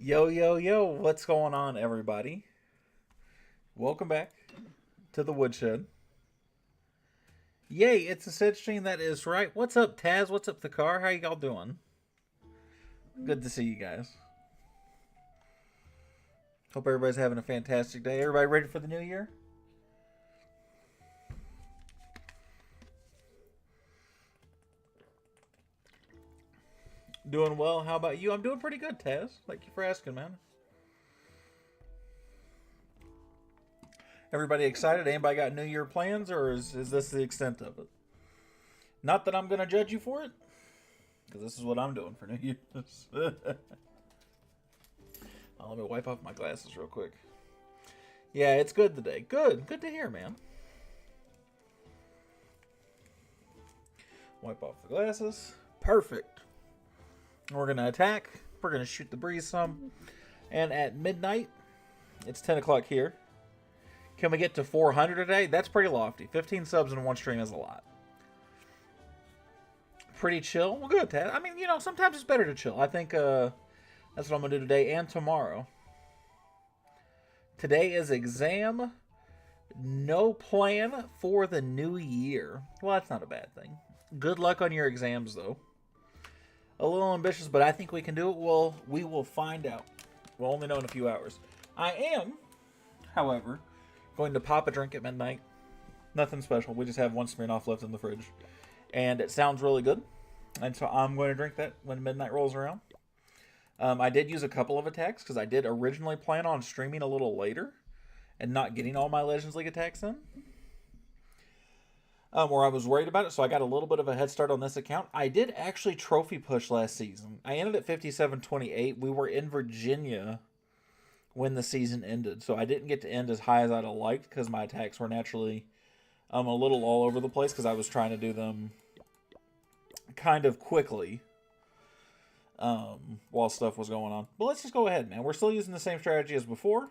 Yo, yo, yo, what's going on, everybody? Welcome back to the Woodshed. Yay, it's a Sid stream, that is right. What's up, Taz? What's up, the car? How y'all doing? Good to see you guys. Hope everybody's having a fantastic day. Everybody ready for the new year? Doing well. How about you? I'm doing pretty good, Taz. Thank you for asking, man. Everybody excited? Anybody got New Year plans, or is this the extent of it? Not that I'm going to judge you for it, because this is what I'm doing for New Year's. Let me wipe off my glasses real quick. Yeah, it's good today. Good. Good to hear, man. Wipe off the glasses. Perfect. We're going to attack. We're going to shoot the breeze some. And at midnight, it's 10 o'clock here. Can we get to 400 today? That's pretty lofty. 15 subs in one stream is a lot. Pretty chill. Well, good, Tad. I mean, sometimes it's better to chill. I think that's what I'm going to do today and tomorrow. Today is exam. No plan for the new year. Well, that's not a bad thing. Good luck on your exams, though. A little ambitious, but I think we can do it. Well, we will find out. We'll only know in a few hours. I am, however, going to pop a drink at midnight. Nothing special. We just have one Smirnoff left in the fridge. And it sounds really good. And so I'm going to drink that when midnight rolls around. I did use a couple of attacks because I did originally plan on streaming a little later and not getting all my Legends League attacks in. Where I was worried about it, so I got a little bit of a head start on this account. I did actually trophy push last season. I ended at 57-28. We were in Virginia when the season ended, so I didn't get to end as high as I'd have liked because my attacks were naturally a little all over the place because I was trying to do them kind of quickly while stuff was going on. But let's just go ahead, man. We're still using the same strategy as before.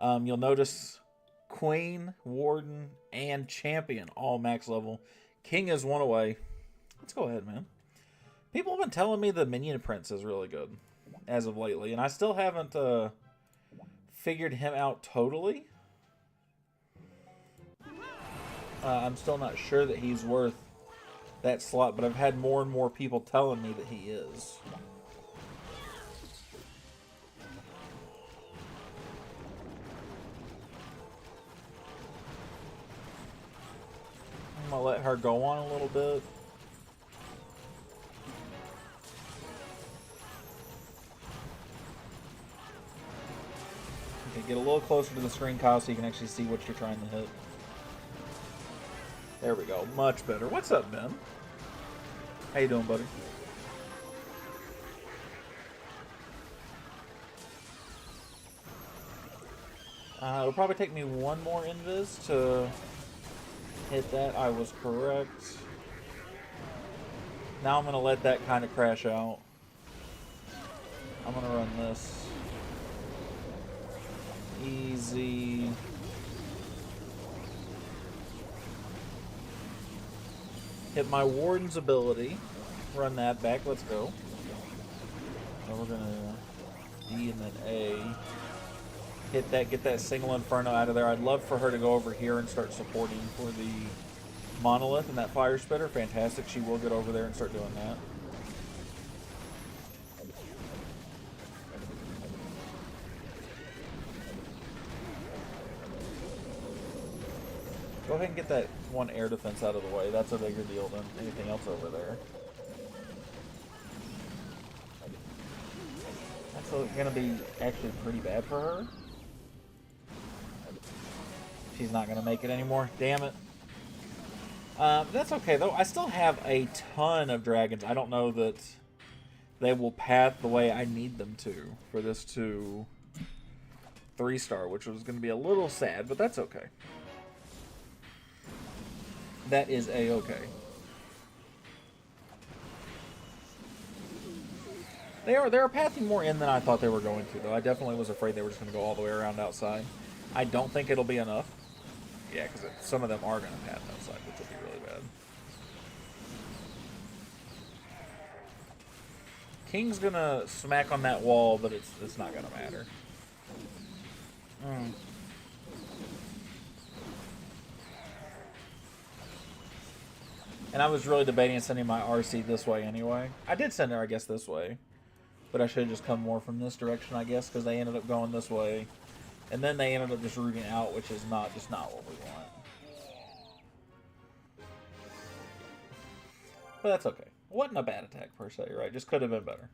You'll notice Queen, Warden, and Champion all max level. King is one away. Let's go ahead, man. People have been telling me the Minion Prince is really good as of lately, and I still haven't figured him out totally. I'm still not sure that he's worth that slot, but I've had more and more people telling me that he is. I'm going to let her go on a little bit. Okay, get a little closer to the screen, Kyle, so you can actually see what you're trying to hit. There we go. Much better. What's up, Ben? How you doing, buddy? It'll probably take me one more invis to hit that. I was correct. Now I'm going to let that kind of crash out. I'm going to run this. Easy. Hit my Warden's ability. Run that back. Let's go. Now we're going to D and then A. Hit that. Get that single Inferno out of there. I'd love for her to go over here and start supporting for the Monolith and that Fire Spitter. Fantastic. She will get over there and start doing that. Go ahead and get that one air defense out of the way. That's a bigger deal than anything else over there. That's going to be actually pretty bad for her. She's not going to make it anymore. Damn it. That's okay, though. I still have a ton of dragons. I don't know that they will path the way I need them to for this to 3-star, which was going to be a little sad, but that's okay. That is a-okay. They're pathing more in than I thought they were going to, though. I definitely was afraid they were just going to go all the way around outside. I don't think it'll be enough. Yeah, because some of them are going to path outside, which will be really bad. King's gonna smack on that wall, but it's not gonna matter. And I was really debating sending my RC this way anyway. I did send her, I guess, this way. But I should have just come more from this direction, I guess, because they ended up going this way. And then they ended up just rooting out, which is just not what we want. But that's okay. Wasn't a bad attack per se, right? Just could have been better.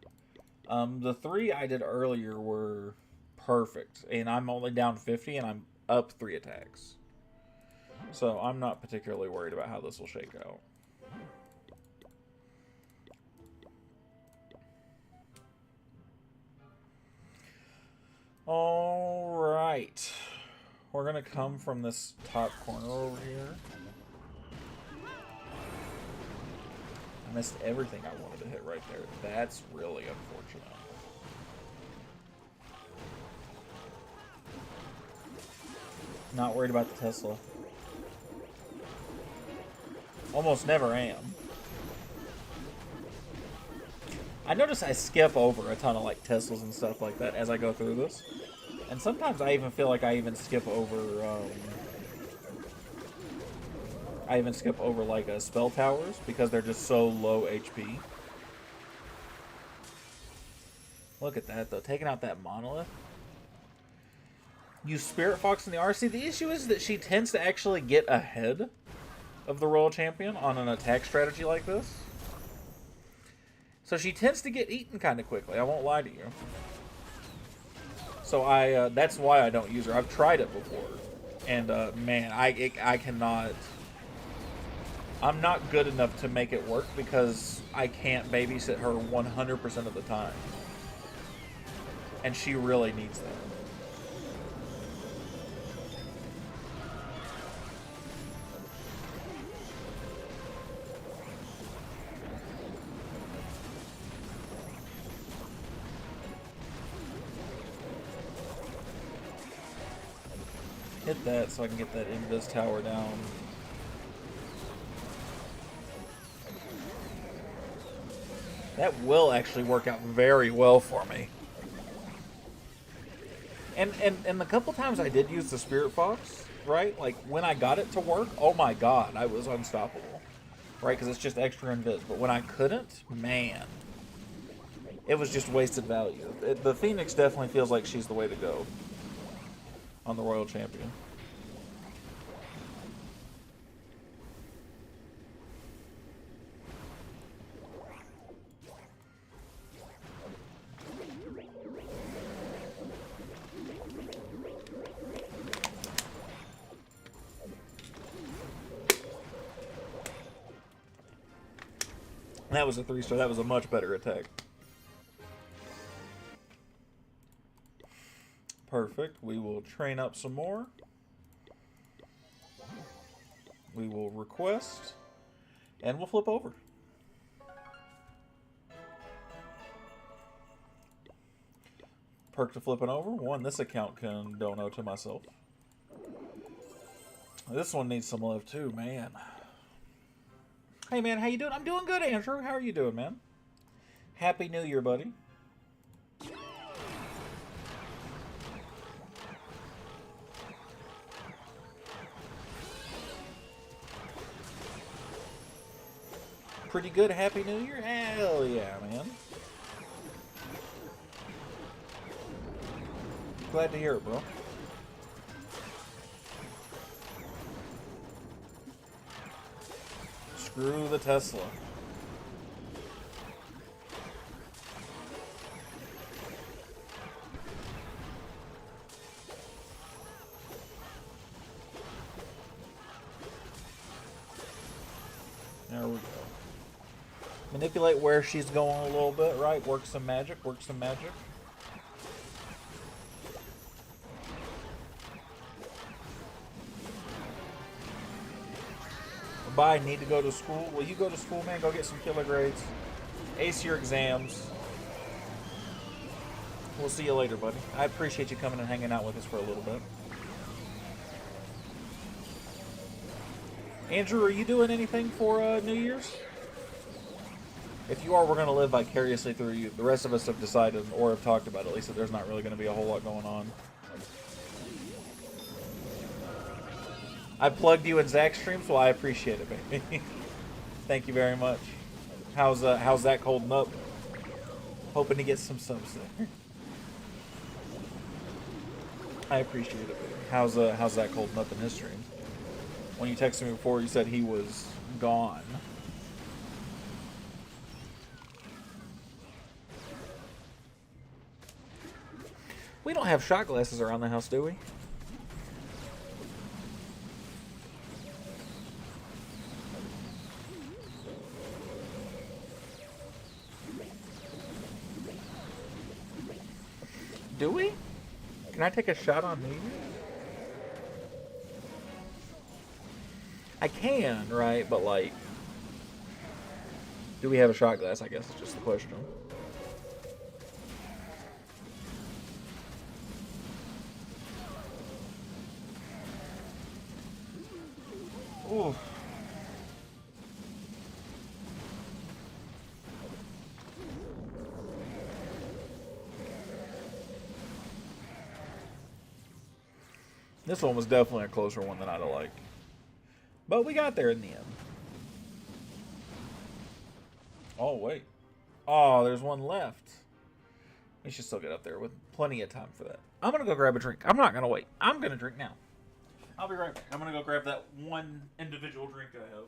The 3 I did earlier were perfect. And I'm only down 50 and I'm up 3 attacks. So I'm not particularly worried about how this will shake out. Alright. We're going to come from this top corner over here. I missed everything I wanted to hit right there. That's really unfortunate. Not worried about the Tesla. Almost never am. I notice I skip over a ton of like Teslas and stuff like that as I go through this. And sometimes I even feel like I even skip over like spell towers because they're just so low HP. Look at that though, taking out that monolith. Use Spirit Fox in the RC. The issue is that she tends to actually get ahead of the Royal Champion on an attack strategy like this. So she tends to get eaten kind of quickly, I won't lie to you. So that's why I don't use her. I've tried it before. And man, I cannot... I'm not good enough to make it work because I can't babysit her 100% of the time. And she really needs that. Hit that so I can get that invis tower down. That will actually work out very well for me. And the couple times I did use the Spirit Fox, right? Like, when I got it to work, oh my god, I was unstoppable. Right? Because it's just extra invis. But when I couldn't, man, it was just wasted value. The Phoenix definitely feels like she's the way to go on the Royal Champion. That was a 3-star. That was a much better attack. Perfect. We will train up some more. We will request. And we'll flip over. Perk to flipping over. One, this account can dono to myself. This one needs some love too, man. Hey man, how you doing? I'm doing good, Andrew. How are you doing, man? Happy New Year, buddy. Pretty good, Happy New Year? Hell yeah, man. Glad to hear it, bro. Screw the Tesla. There we go. Manipulate where she's going a little bit, right? Work some magic, work some magic. Bye, need to go to school. Will you go to school, man? Go get some killer grades. Ace your exams. We'll see you later, buddy. I appreciate you coming and hanging out with us for a little bit. Andrew, are you doing anything for New Year's? If you are, we're going to live vicariously through you. The rest of us have decided, or have talked about at least, that there's not really going to be a whole lot going on. I plugged you in Zach's streams, well, I appreciate it, baby. Thank you very much. How's Zach holding up? Hoping to get some subs there. I appreciate it, baby. How's Zach holding up in his streams? When you texted me before, you said he was gone. We don't have shot glasses around the house, do we? Do we? Can I take a shot on me? I can, right? But, like, do we have a shot glass? I guess is just the question. Ooh. This one was definitely a closer one than I'd have liked. But we got there in the end. Oh, wait. Oh, there's one left. We should still get up there with plenty of time for that. I'm going to go grab a drink. I'm not going to wait. I'm going to drink now. I'll be right back. I'm going to go grab that one individual drink I have.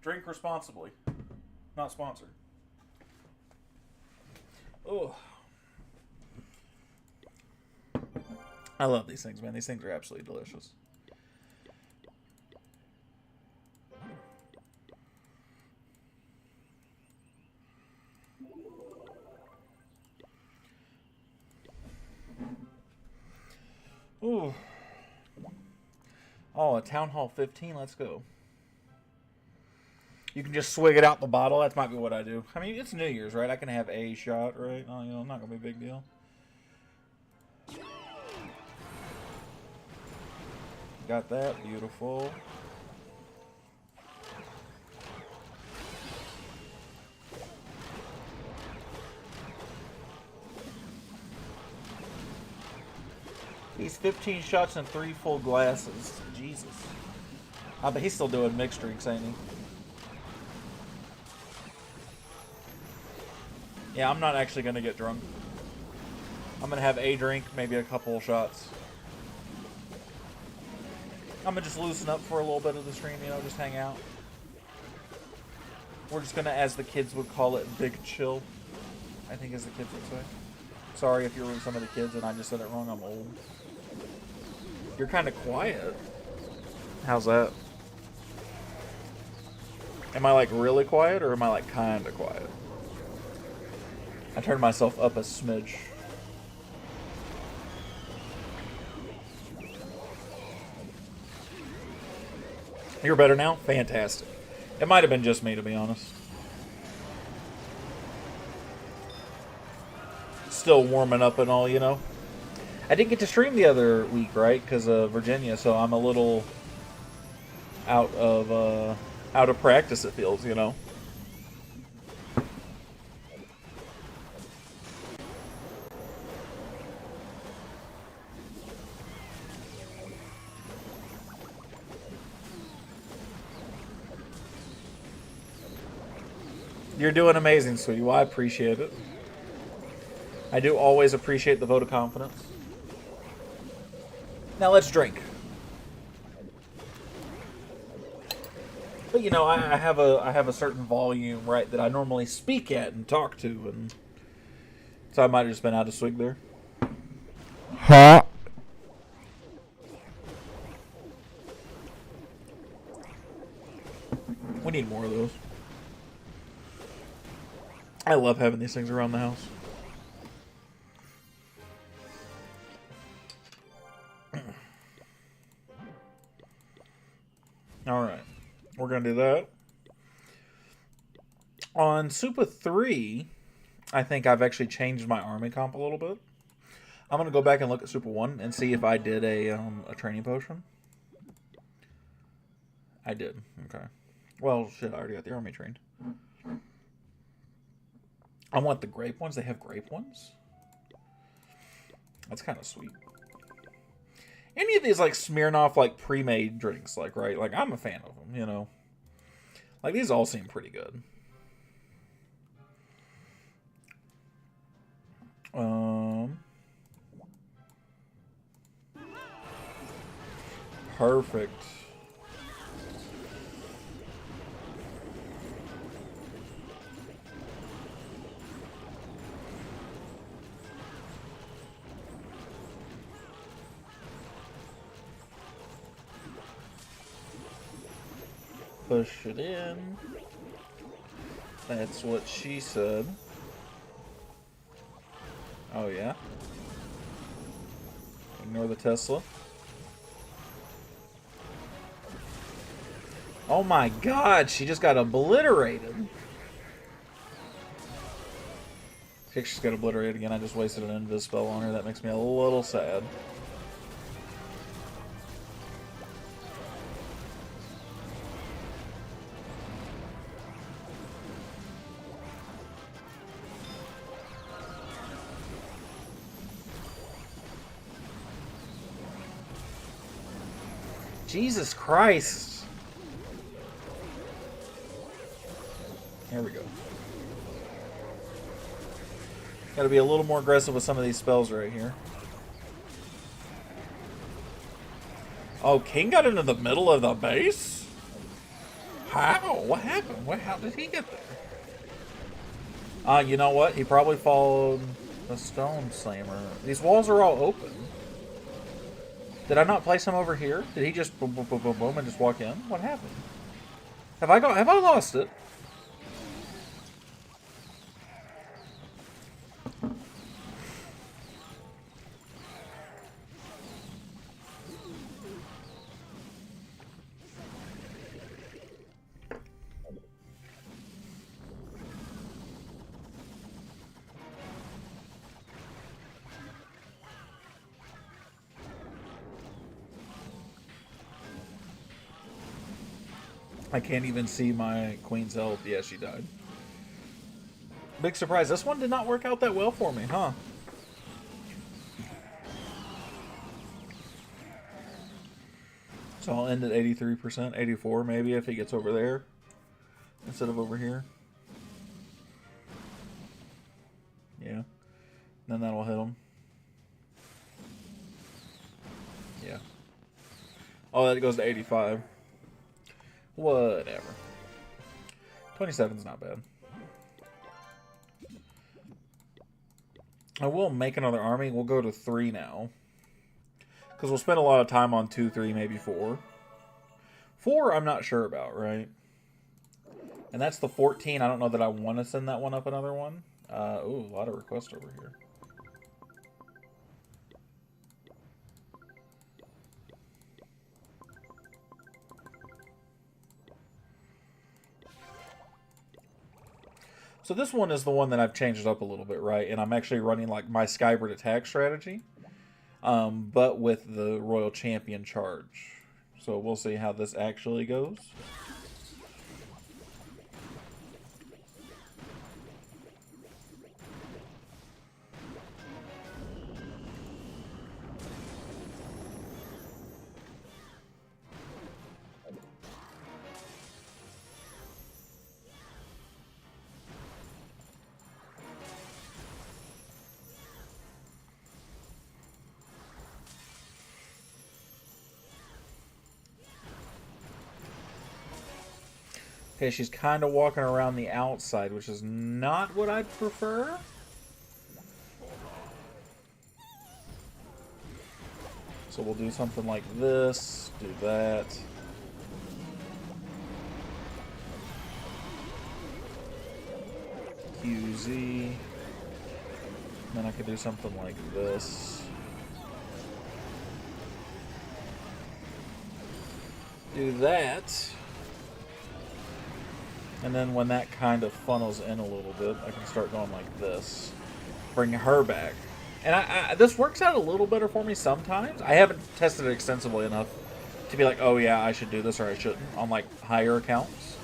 Drink responsibly. Not sponsored. Oh. I love these things, man. These things are absolutely delicious. Ooh. Oh, a Town Hall 15. Let's go. You can just swig it out the bottle. That might be what I do. I mean, it's New Year's, right? I can have a shot, right? Oh, you know, not going to be a big deal. Got that. Beautiful. He's 15 shots and 3 full glasses. Jesus. I bet he's still doing mixed drinks, ain't he? Yeah, I'm not actually going to get drunk. I'm going to have a drink, maybe a couple of shots. I'm going to just loosen up for a little bit of the stream, you know, just hang out. We're just going to, as the kids would call it, big chill. I think as the kids would say. Sorry if you're with some of the kids and I just said it wrong, I'm old. You're kind of quiet. How's that? Am I like really quiet or am I like kind of quiet? I turned myself up a smidge. You're better now? Fantastic. It might have been just me, to be honest. Still warming up and all, you know. I didn't get to stream the other week, right? Because of Virginia, so I'm a little out of practice, it feels, you know. You're doing amazing, sweetie. Well, I appreciate it. I do always appreciate the vote of confidence. Now let's drink. But you know, I have a certain volume, right, that I normally speak at and talk to, and so I might have just been out of swig there. Huh? We need more of those. I love having these things around the house. Alright. We're going to do that. On Super 3, I think I've actually changed my army comp a little bit. I'm going to go back and look at Super 1 and see if I did a training potion. I did. Okay. Well, shit, I already got the army trained. I want the grape ones. They have grape ones? That's kind of sweet. Any of these, like, Smirnoff, like, pre-made drinks, like, right? Like, I'm a fan of them, you know? Like, these all seem pretty good. Perfect. Push it in. That's what she said. Oh, yeah? Ignore the Tesla. Oh my god, she just got obliterated. She just got obliterated again. I just wasted an invis spell on her. That makes me a little sad. Jesus Christ. Here we go. Gotta be a little more aggressive with some of these spells right here. Oh, King got into the middle of the base? How? What happened? How did he get there? You know what? He probably followed the Stone Slammer. These walls are all open. Did I not place him over here? Did he just boom, boom, boom, boom, boom, and just walk in? What happened? Have I lost it? I can't even see my queen's health. Yeah, she died. Big surprise. This one did not work out that well for me, huh? So I'll end at 83%, 84 maybe if he gets over there instead of over here. Yeah. Then that'll hit him. Yeah. Oh, that goes to 85. Whatever. 27's not bad. I will make another army. We'll go to 3 now. Because we'll spend a lot of time on 2, 3, maybe 4. 4, I'm not sure about, right? And that's the 14. I don't know that I want to send that one up another one. Ooh, a lot of requests over here. So this one is the one that I've changed up a little bit, right? And I'm actually running like my Skybird attack strategy, but with the Royal Champion charge. So we'll see how this actually goes. Okay, she's kind of walking around the outside, which is not what I'd prefer. So we'll do something like this, do that. QZ. Then I could do something like this. Do that. And then when that kind of funnels in a little bit, I can start going like this. Bring her back. And this works out a little better for me sometimes. I haven't tested it extensively enough to be like, oh yeah, I should do this or I shouldn't on like higher accounts.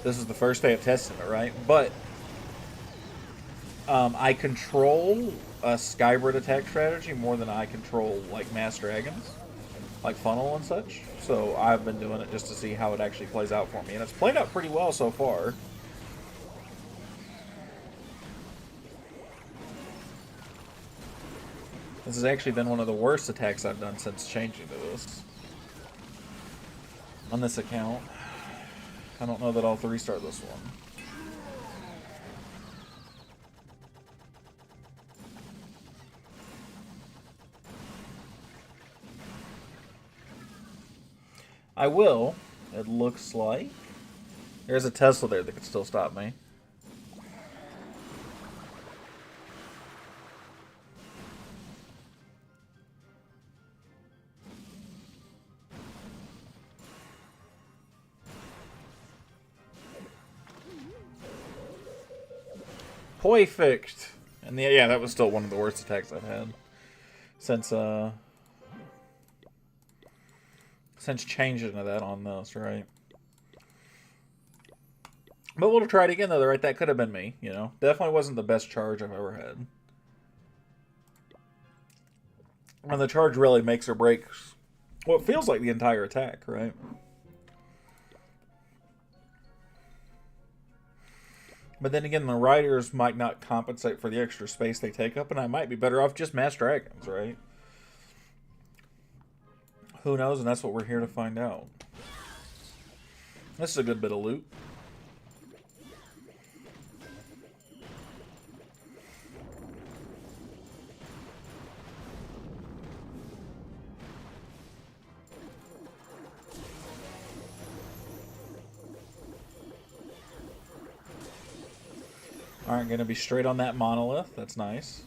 This is the first day of testing it, right? But I control a Skybird attack strategy more than I control like Mass Dragons, like funnel and such. So I've been doing it just to see how it actually plays out for me, and it's played out pretty well so far. This has actually been one of the worst attacks I've done since changing to this. On this account. I don't know that I'll 3-star this one. I will. It looks like. There's a Tesla there that could still stop me. Perfect. And yeah, that was still one of the worst attacks I've had since changing to that on this, right? But we'll try it again, though, right? That could have been me, you know? Definitely wasn't the best charge I've ever had. And the charge really makes or breaks what feels like the entire attack, right? But then again, the riders might not compensate for the extra space they take up, and I might be better off just Mass Dragons, right? Who knows, and that's what we're here to find out. This is a good bit of loot. Alright, going to be straight on that monolith. That's nice.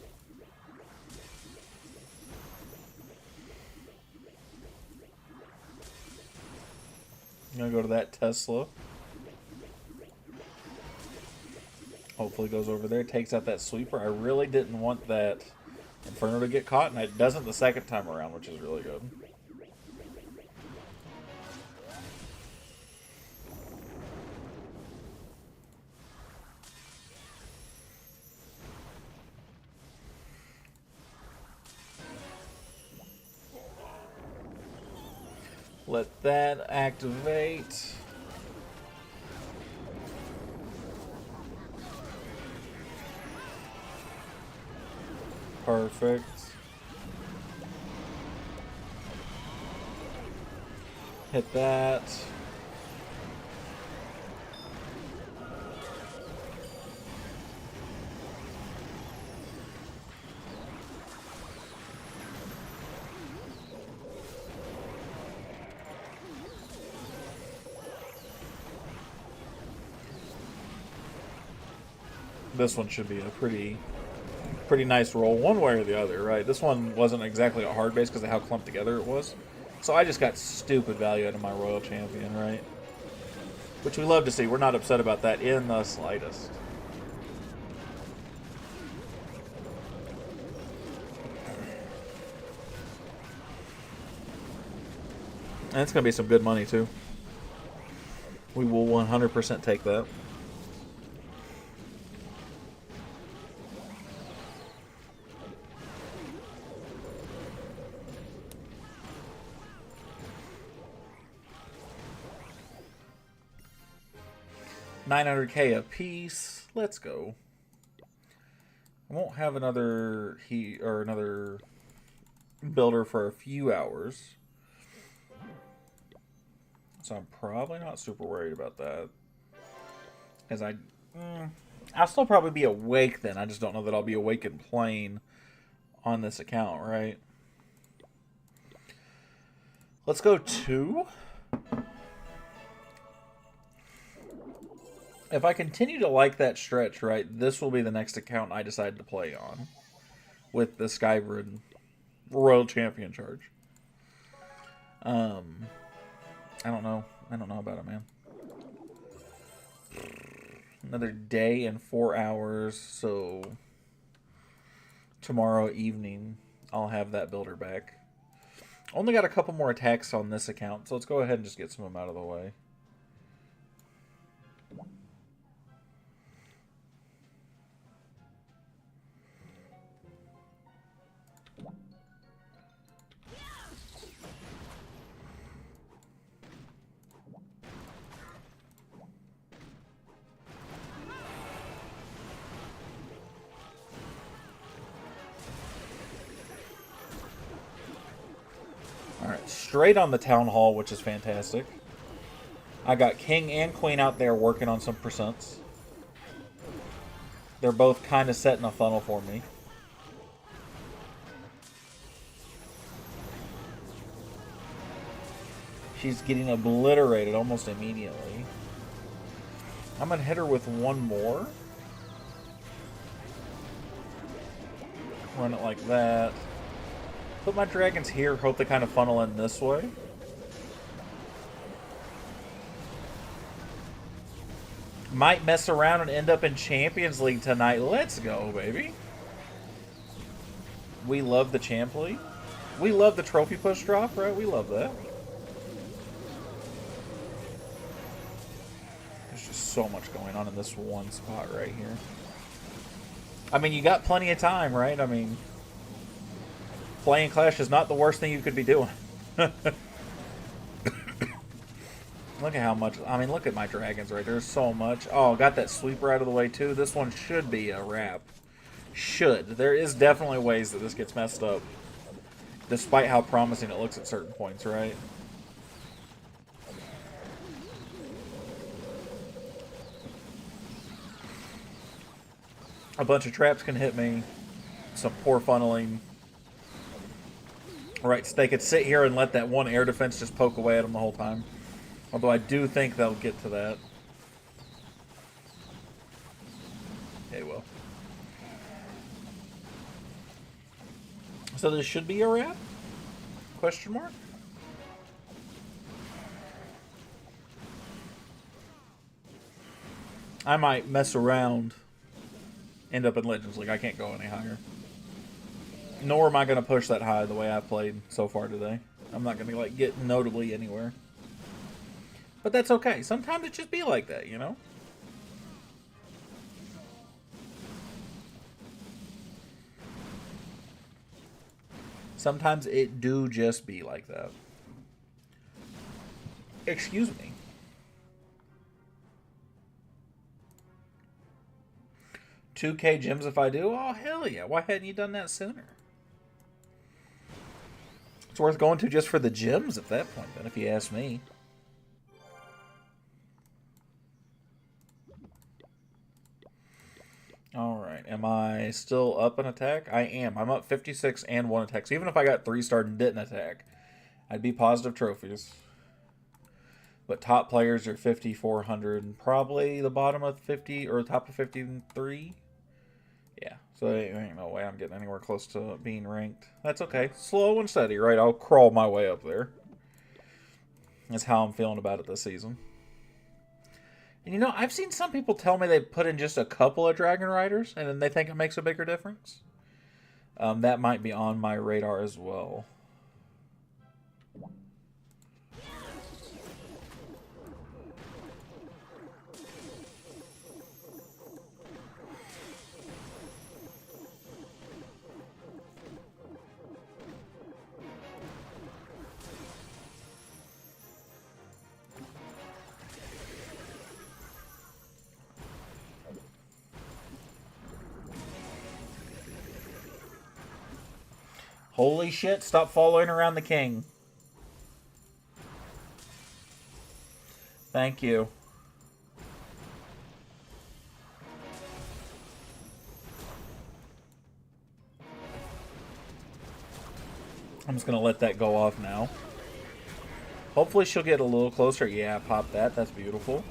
I'm going to go to that Tesla. Hopefully it goes over there. Takes out that sweeper. I really didn't want that Inferno to get caught, and it doesn't the second time around, which is really good. Let that activate. Perfect. Hit that. This one should be a pretty nice roll, one way or the other, right? This one wasn't exactly a hard base because of how clumped together it was. So I just got stupid value out of my Royal Champion, right? Which we love to see. We're not upset about that in the slightest. And it's going to be some good money, too. We will 100% take that. $900K a piece. Let's go. I won't have another another builder for a few hours, so I'm probably not super worried about that. As I'll still probably be awake then. I just don't know that I'll be awake and playing on this account, right? Let's go 2. If I continue to like that stretch, right, this will be the next account I decide to play on with the Skybird Royal Champion charge. I don't know. I don't know about it, man. Another day and 4 hours, so tomorrow evening I'll have that builder back. Only got a couple more attacks on this account, so let's go ahead and just get some of them out of the way. Alright, straight on the town hall, which is fantastic. I got king and queen out there working on some percents. They're both kind of setting a funnel for me. She's getting obliterated almost immediately. I'm going to hit her with one more. Run it like that. Put my dragons here, hope they kind of funnel in this way. Might mess around and end up in Champions League tonight. Let's go, baby. We love the Champ League. We love the trophy push drop, right? We love that. There's just so much going on in this one spot right here. I mean, you got plenty of time, right? I mean, playing Clash is not the worst thing you could be doing. Look at how much... I mean, look at my dragons right there. There's so much. Oh, got that sweeper out of the way, too. This one should be a wrap. Should. There is definitely ways that this gets messed up. Despite how promising it looks at certain points, right? A bunch of traps can hit me. Some poor funneling. Right, so they could sit here and let that one air defense just poke away at them the whole time. Although I do think they'll get to that. They will. So this should be a wrap? Question mark? I might mess around. End up in Legends League. I can't go any higher. Nor am I going to push that high the way I've played so far today. I'm not going to like get notably anywhere. But that's okay. Sometimes it just be like that, you know? Sometimes it do just be like that. Excuse me. $2K gems if I do? Oh, hell yeah. Why hadn't you done that sooner? It's worth going to just for the gems at that point, then, if you ask me. Alright, am I still up an attack? I am. I'm up 56 and 1 attack. So even if I got 3-star and didn't attack, I'd be positive trophies. But top players are 5,400. Probably the bottom of 50 or top of 53. Yeah, so there ain't no way I'm getting anywhere close to being ranked. That's okay. Slow and steady, right? I'll crawl my way up there. That's how I'm feeling about it this season. And you know, I've seen some people tell me they put in just a couple of Dragon Riders and then they think it makes a bigger difference. That might be on my radar as well. Holy shit, stop following around the king. Thank you. I'm just going to let that go off now. Hopefully she'll get a little closer. Yeah, pop that. That's beautiful.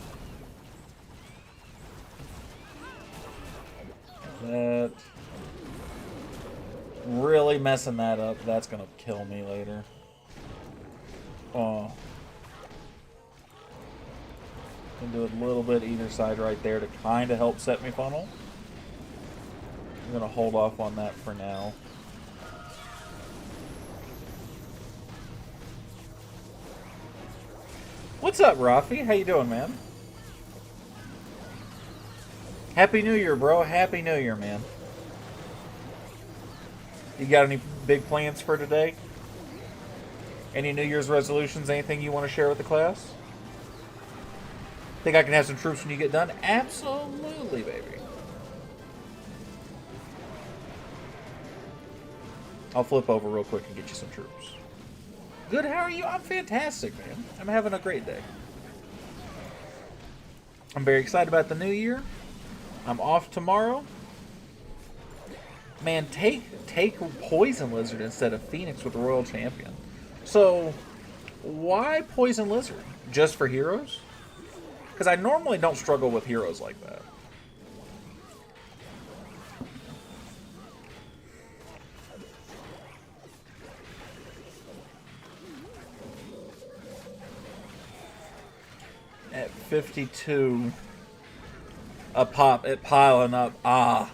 That... Really messing that up. That's going to kill me later. Oh. Can do a little bit either side right there to kind of help set me funnel. I'm going to hold off on that for now. What's up, Rafi? How you doing, man? Happy New Year, bro. Happy New Year, man. You got any big plans for today? Any New Year's resolutions? Anything you want to share with the class? Think I can have some troops when you get done? Absolutely, baby. I'll flip over real quick and get you some troops. Good, how are you? I'm fantastic, man. I'm having a great day. I'm very excited about the new year. I'm off tomorrow. Man, take Poison Lizard instead of Phoenix with the Royal Champion. So, why Poison Lizard? Just for heroes? Because I normally don't struggle with heroes like that. At 52, a pop, it piling up. Ah,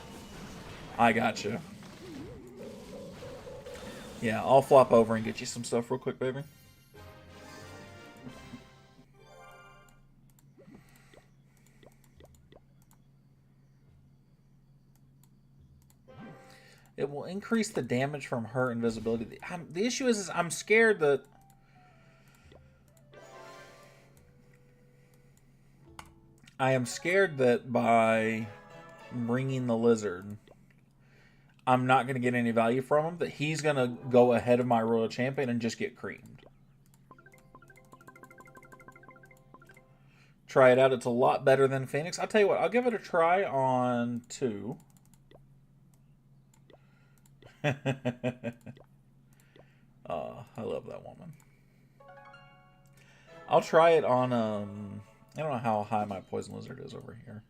I got you. Yeah, I'll flop over and get you some stuff real quick, baby. It will increase the damage from her invisibility. The issue is I'm scared that... I am scared that by bringing the lizard, I'm not going to get any value from him. That he's going to go ahead of my Royal Champion and just get creamed. Try it out. It's a lot better than Phoenix. I'll tell you what. I'll give it a try on 2. Oh, I love that woman. I'll try it on... I don't know how high my Poison Lizard is over here.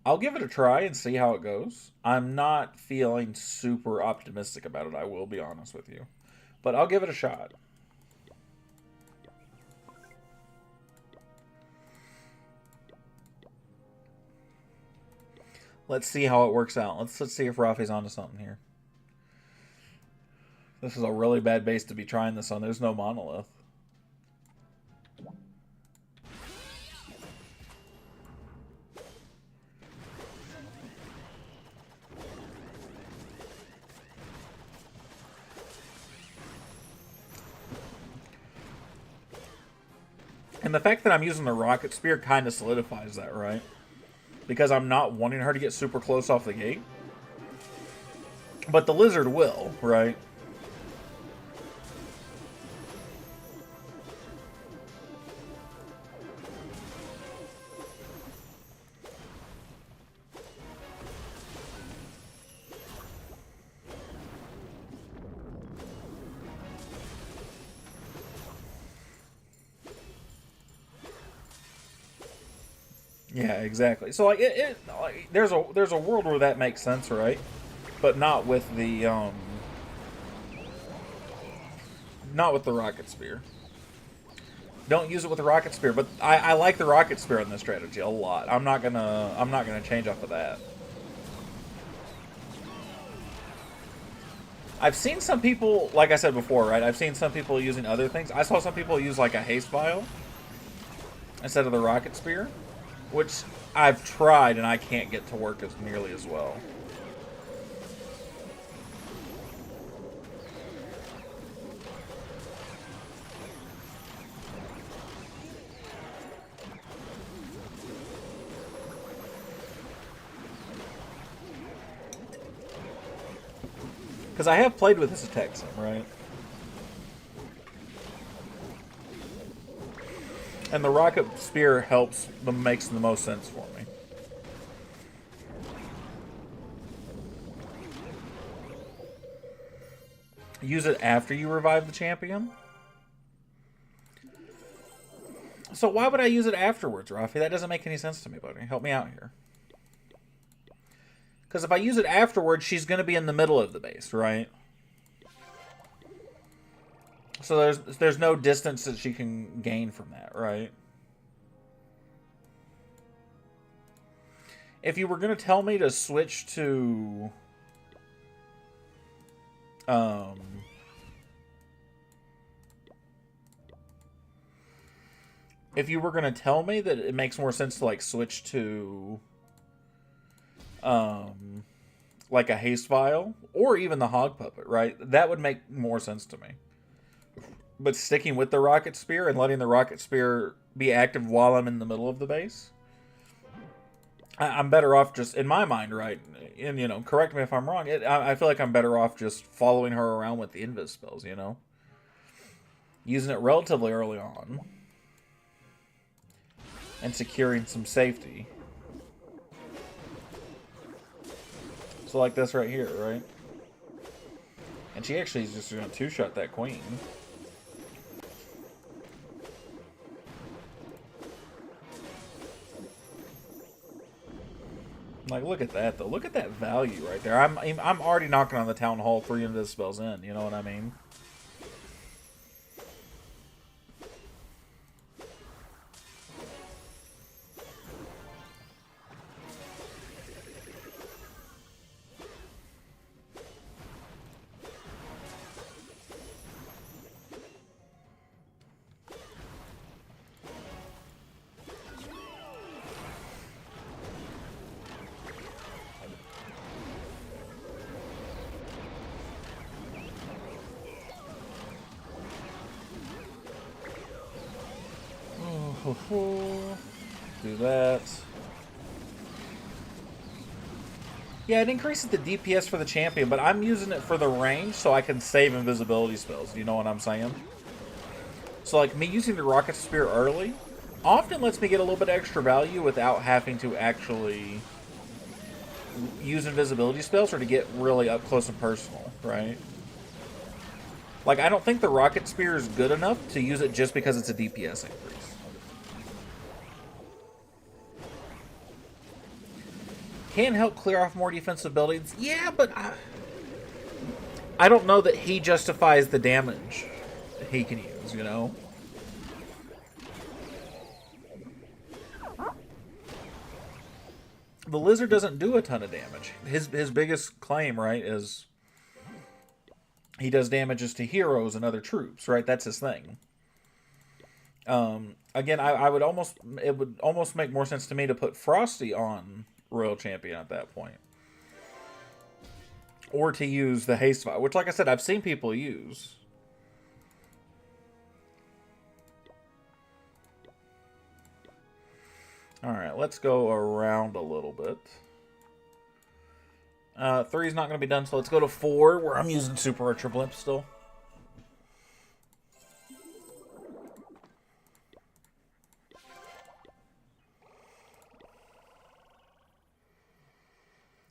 I'll give it a try and see how it goes. I'm not feeling super optimistic about it, I will be honest with you. But I'll give it a shot. Let's see how it works out. Let's see if Rafi's onto something here. This is a really bad base to be trying this on. There's no monolith. And the fact that I'm using the Rocket Spear kind of solidifies that, right? Because I'm not wanting her to get super close off the gate. But the Lizard will, right? Yeah, exactly. So like like, there's a world where that makes sense, right? But not with the Rocket Spear. Don't use it with the Rocket Spear, but I like the Rocket Spear on this strategy a lot. I'm not gonna change off of that. I've seen some people, like I said before, right? I've seen some people using other things. I saw some people use like a haste vial instead of the Rocket Spear, which I've tried and I can't get to work as nearly as well. Because I have played with this attack sim, right? And the Rocket Spear helps, makes the most sense for me. Use it after you revive the champion? So why would I use it afterwards, Rafi? That doesn't make any sense to me, buddy. Help me out here. Because if I use it afterwards, she's going to be in the middle of the base, right? So there's no distance that she can gain from that, right? If you were going to tell me to switch to... if you were going to tell me that it makes more sense to, like, switch to... like a haste vial, or even the hog puppet, right? That would make more sense to me. But sticking with the rocket spear and letting the rocket spear be active while I'm in the middle of the base, I'm better off just, in my mind, right? And, you know, correct me if I'm wrong. I feel like I'm better off just following her around with the invis spells, you know? Using it relatively early on. And securing some safety. So like this right here, right? And she actually is just going to two-shot that queen. Like, look at that, though. Look at that value right there. I'm already knocking on the Town Hall 3 invis spells in. You know what I mean? Do that. Yeah, it increases the DPS for the champion, but I'm using it for the range so I can save invisibility spells. You know what I'm saying? So, like, me using the rocket spear early often lets me get a little bit extra value without having to actually use invisibility spells or to get really up close and personal, right? Like, I don't think the rocket spear is good enough to use it just because it's a DPS increase. Can help clear off more defensive buildings. Yeah, but I don't know that he justifies the damage he can use, you know? The lizard doesn't do a ton of damage. His biggest claim, right, is he does damages to heroes and other troops, right? That's his thing. Again, it would almost make more sense to me to put Frosty on Royal Champion at that point. Or to use the haste vial, which, like I said, I've seen people use. Alright, let's go around a little bit. 3 is not going to be done, so let's go to 4, where I'm using Super Ultra Blimp still.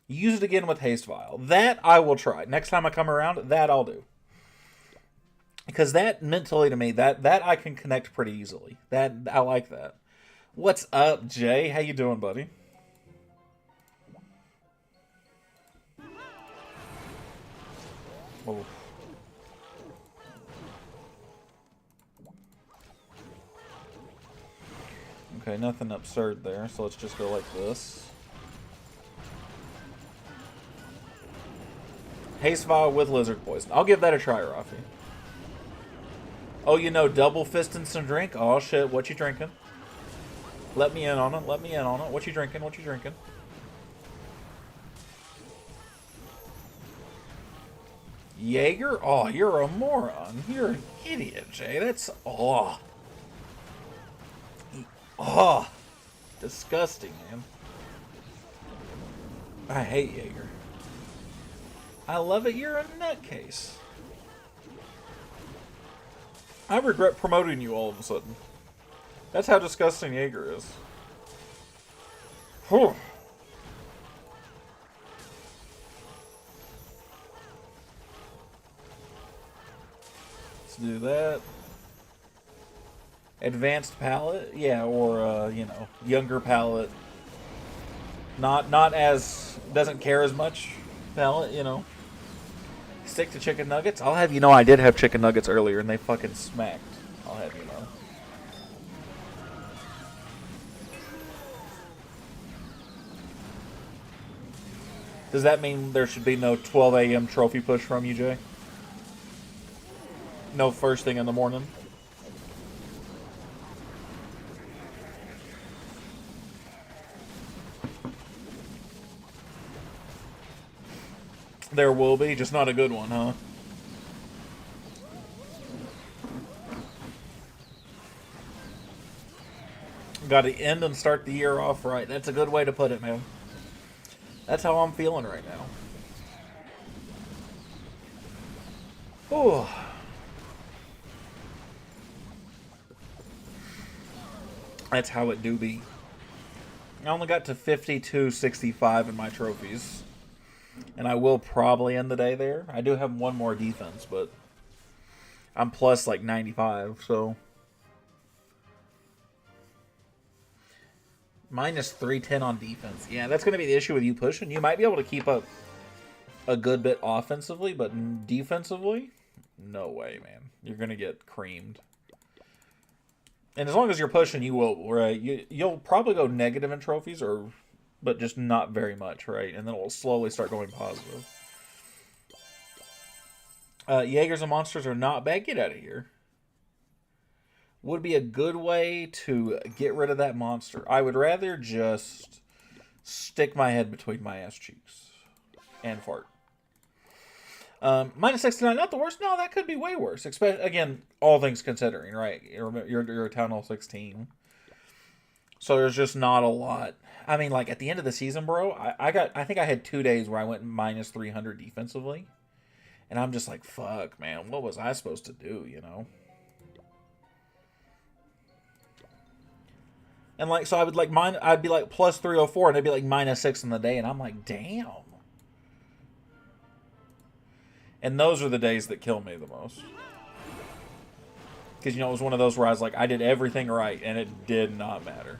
Use it again with Haste Vial. That I will try. Next time I come around, that I'll do. Because that, mentally to me, that I can connect pretty easily. I like that. What's up, Jay? How you doing, buddy? Oh. Okay, nothing absurd there, so let's just go like this. Haste Vial with Lizard Poison. I'll give that a try, Rafi. Oh, you know, double fist and some drink? Oh, shit, what you drinking? Let me in on it, let me in on it. What you drinking, what you drinking? Jaeger? Oh, you're a moron. You're an idiot, Jay. That's... Oh. Oh. Disgusting, man. I hate Jaeger. I love it. You're a nutcase. I regret promoting you all of a sudden. That's how disgusting Jaeger is. Whew. Let's do that. Advanced palette? Yeah, or, you know, younger palette. Not as... doesn't care as much palette, you know. Stick to chicken nuggets. I'll have you know I did have chicken nuggets earlier and they fucking smacked. I'll have you know. Does that mean there should be no 12 a.m. trophy push from you, Jay? No first thing in the morning? There will be, just not a good one, huh? Got to end and start the year off right. That's a good way to put it, man. That's how I'm feeling right now. Oh. That's how it do be. I only got to 52.65 in my trophies. And I will probably end the day there. I do have one more defense, but I'm plus like 95, so... Minus 310 on defense. Yeah, that's going to be the issue with you pushing. You might be able to keep up a good bit offensively, but defensively, no way, man. You're going to get creamed. And as long as you're pushing, you will, right? You'll probably go negative in trophies, but just not very much, right? And then it will slowly start going positive. Jaegers and monsters are not bad. Get out of here. Would be a good way to get rid of that monster. I would rather just stick my head between my ass cheeks and fart. Minus 69, not the worst. No, that could be way worse. Again, all things considering, right? You're a Town Hall 16. So there's just not a lot. I mean, like, at the end of the season, bro, I think I had 2 days where I went minus 300 defensively. And I'm just like, fuck, man, what was I supposed to do, you know? And like, so I would like I'd be like plus 304, and it'd be like minus 6 in the day, and I'm like, damn. And those are the days that kill me the most. Because, you know, it was one of those where I was like, I did everything right, and it did not matter.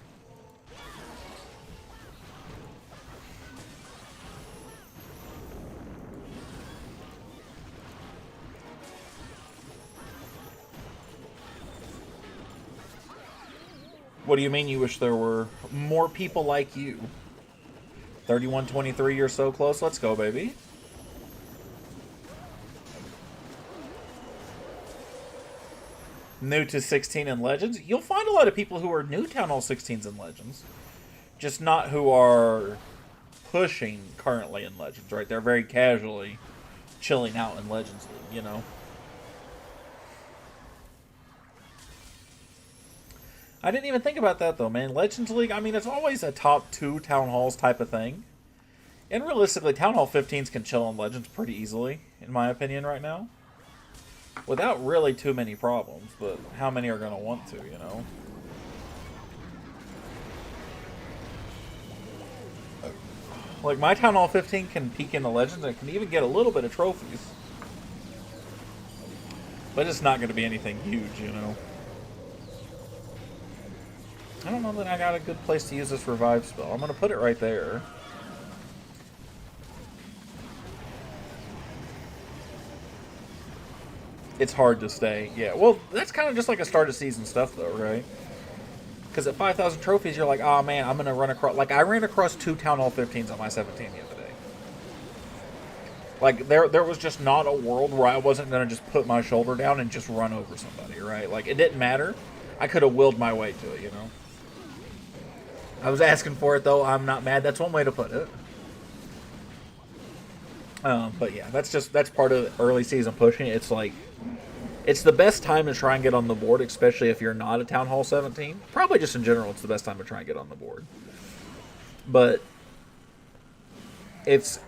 What do you mean you wish there were more people like you? 31-23, you're so close. Let's go, baby. New to 16 in Legends. You'll find a lot of people who are new Town Hall 16s in Legends. Just not who are pushing currently in Legends, right? They're very casually chilling out in Legends League, you know? I didn't even think about that, though, man. Legends League, I mean, it's always a top 2 Town Halls type of thing. And realistically, Town Hall 15s can chill in Legends pretty easily, in my opinion, right now. Without really too many problems, but how many are going to want to, you know? Like, my Town Hall 15 can peek into Legends, and it can even get a little bit of trophies. But it's not going to be anything huge, you know? I don't know that I got a good place to use this revive spell. I'm going to put it right there. It's hard to stay. Yeah, well, that's kind of just like a start of season stuff, though, right? Because at 5,000 trophies, you're like, oh, man, I'm going to run across... Like, I ran across 2 Town Hall 15s on my 17 the other day. Like, there was just not a world where I wasn't going to just put my shoulder down and just run over somebody, right? Like, it didn't matter. I could have willed my way to it, you know? I was asking for it, though. I'm not mad. That's one way to put it. But yeah, that's part of early season pushing. It's like, it's the best time to try and get on the board, especially if you're not a Town Hall 17. Probably just in general, it's the best time to try and get on the board. But it's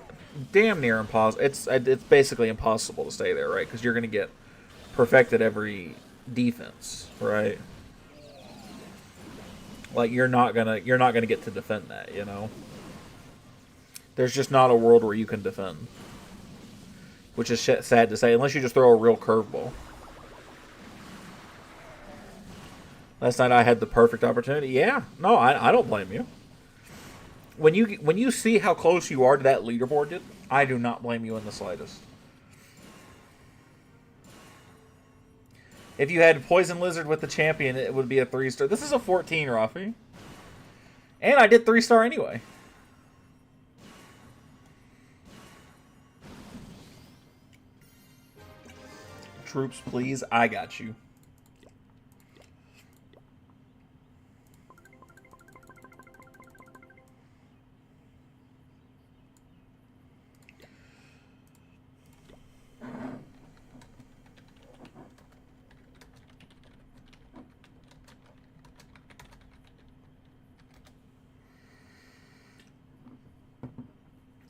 damn near impossible. It's basically impossible to stay there, right? Because you're going to get perfected every defense, right? Like, you're not gonna get to defend that, you know. There's just not a world where you can defend, which is sad to say, unless you just throw a real curveball. Last night I had the perfect opportunity. Yeah, no, I don't blame you. When you see how close you are to that leaderboard, dude, I do not blame you in the slightest. If you had Poison Lizard with the champion, it would be a 3-star. This is a 14, Rafi. And I did 3-star anyway. troops, please. I got you.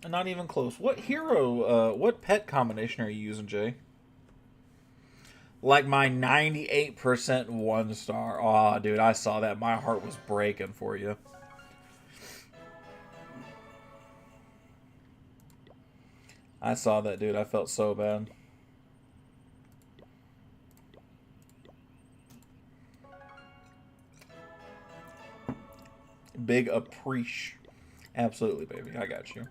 Not even close. What hero, what pet combination are you using, Jay? Like my 98% 1-star. Aw, dude, I saw that. My heart was breaking for you. I saw that, dude. I felt so bad. Big appreciation. Absolutely, baby. I got you.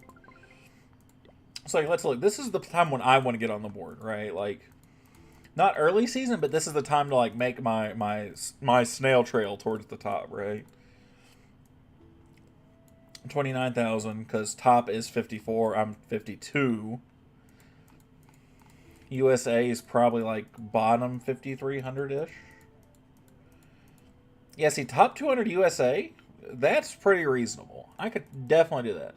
So let's look. This is the time when I want to get on the board, right? Like, not early season, but this is the time to like make my snail trail towards the top, right? 29,000 because top is 54. I'm 52. USA is probably like bottom 5,300 ish. Yeah, see, top 200 USA, that's pretty reasonable. I could definitely do that.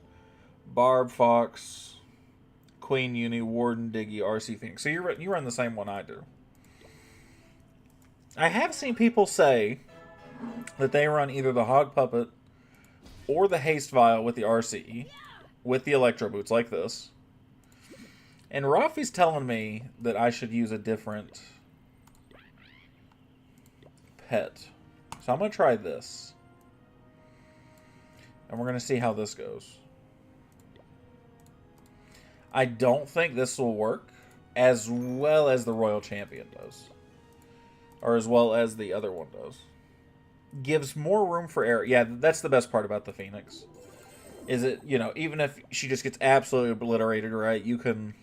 Barb, Fox, Queen Uni, Warden, Diggy, RC Phoenix. So you run the same one I do. I have seen people say that they run either the Hog Puppet or the Haste Vial with the RCE, with the Electro Boots like this. And Rafi's telling me that I should use a different pet. So I'm going to try this. And we're going to see how this goes. I don't think this will work as well as the Royal Champion does. Or as well as the other one does. Gives more room for error. Yeah, that's the best part about the Phoenix. Is it, you know, even if she just gets absolutely obliterated, right, you can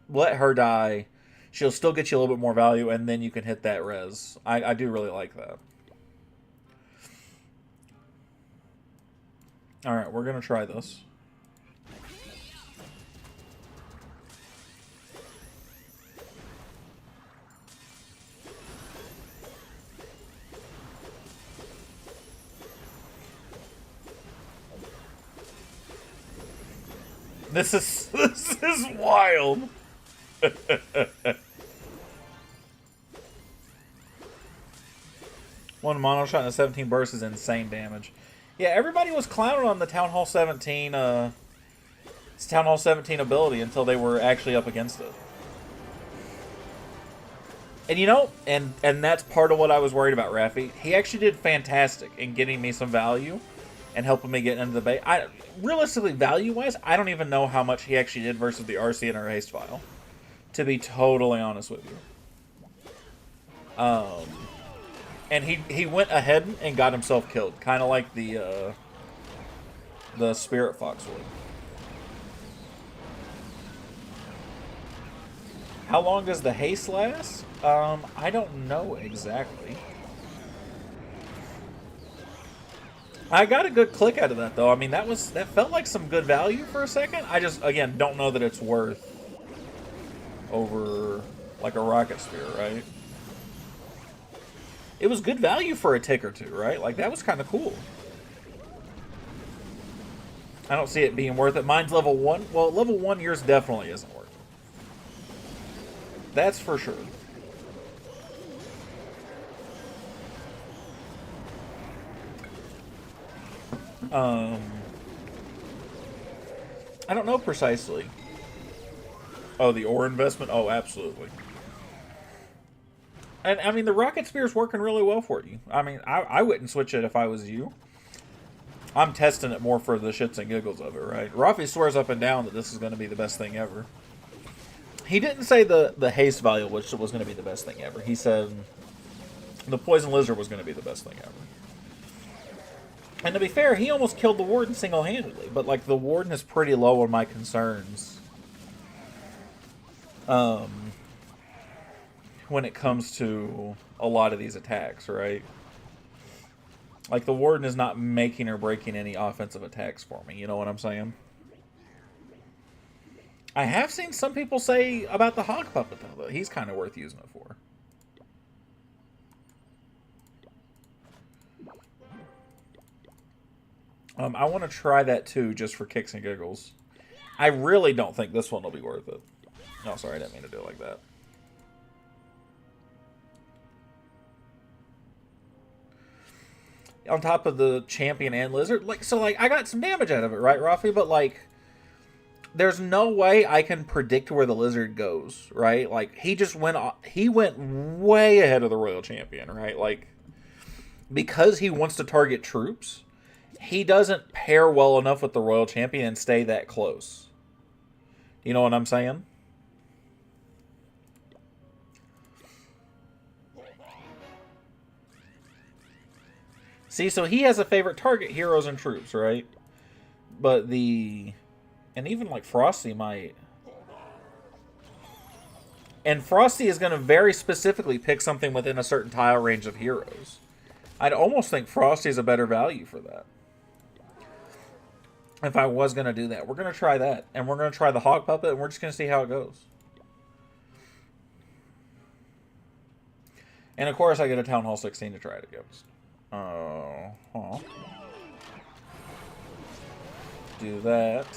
let her die. She'll still get you a little bit more value, and then you can hit that res. I do really like that. Alright, we're going to try this. This is wild. One mono shot and a 17 burst is insane damage. Yeah, everybody was clowning on the Town Hall 17 Town Hall 17 ability until they were actually up against it. And you know, and that's part of what I was worried about, Rafi. He actually did fantastic in getting me some value and helping me get into the bait. Realistically, value-wise, I don't even know how much he actually did versus the RC and our haste file. To be totally honest with you. And he went ahead and got himself killed, kind of like the Spirit Fox would. How long does the haste last? I don't know exactly. I got a good click out of that, though. I mean, that felt like some good value for a second. I just, again, don't know that it's worth over, like, a rocket spear, right? It was good value for a tick or two, right? Like, that was kind of cool. I don't see it being worth it. Mine's level 1. Well, level 1 yours definitely isn't worth it. That's for sure. I don't know precisely. Oh, the ore investment? Oh, absolutely. And, I mean, the rocket spear is working really well for you. I mean, I wouldn't switch it if I was you. I'm testing it more for the shits and giggles of it, right? Rafi swears up and down that this is going to be the best thing ever. He didn't say the haste value was going to be the best thing ever. He said the poison lizard was going to be the best thing ever. And to be fair, he almost killed the warden single-handedly. But, like, the warden is pretty low on my concerns. When it comes to a lot of these attacks, right? Like, the warden is not making or breaking any offensive attacks for me. You know what I'm saying? I have seen some people say about the Hog Puppet, though, that he's kind of worth using it for. I want to try that, too, just for kicks and giggles. I really don't think this one will be worth it. No, sorry, I didn't mean to do it like that. On top of the champion and lizard, I got some damage out of it, right, Rafi? But there's no way I can predict where the lizard goes, right? He went way ahead of the royal champion, right? Because he wants to target troops, he doesn't pair well enough with the royal champion and stay that close. You know what I'm saying? See, so he has a favorite target, heroes and troops, right? But and even Frosty might. And Frosty is going to very specifically pick something within a certain tile range of heroes. I'd almost think Frosty is a better value for that. If I was going to do that. We're going to try that. And we're going to try the Hog Puppet, and we're just going to see how it goes. And of course I get a Town Hall 16 to try it against. Do that.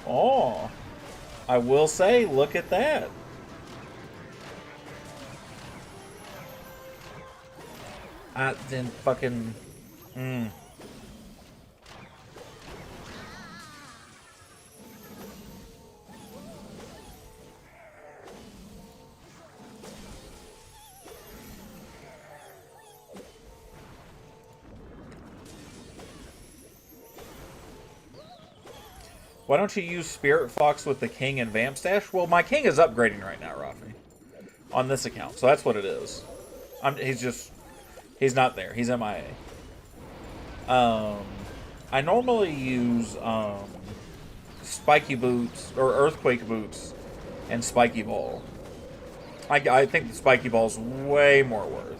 Oh, I will say, look at that. Then fucking... Why don't you use Spirit Fox with the King and Vamp Stash? Well, my King is upgrading right now, Rafi. On this account, so that's what it is. He's not there. He's MIA. I normally use Spiky Boots, or Earthquake Boots, and Spiky Ball. I think the Spiky Ball's way more worth.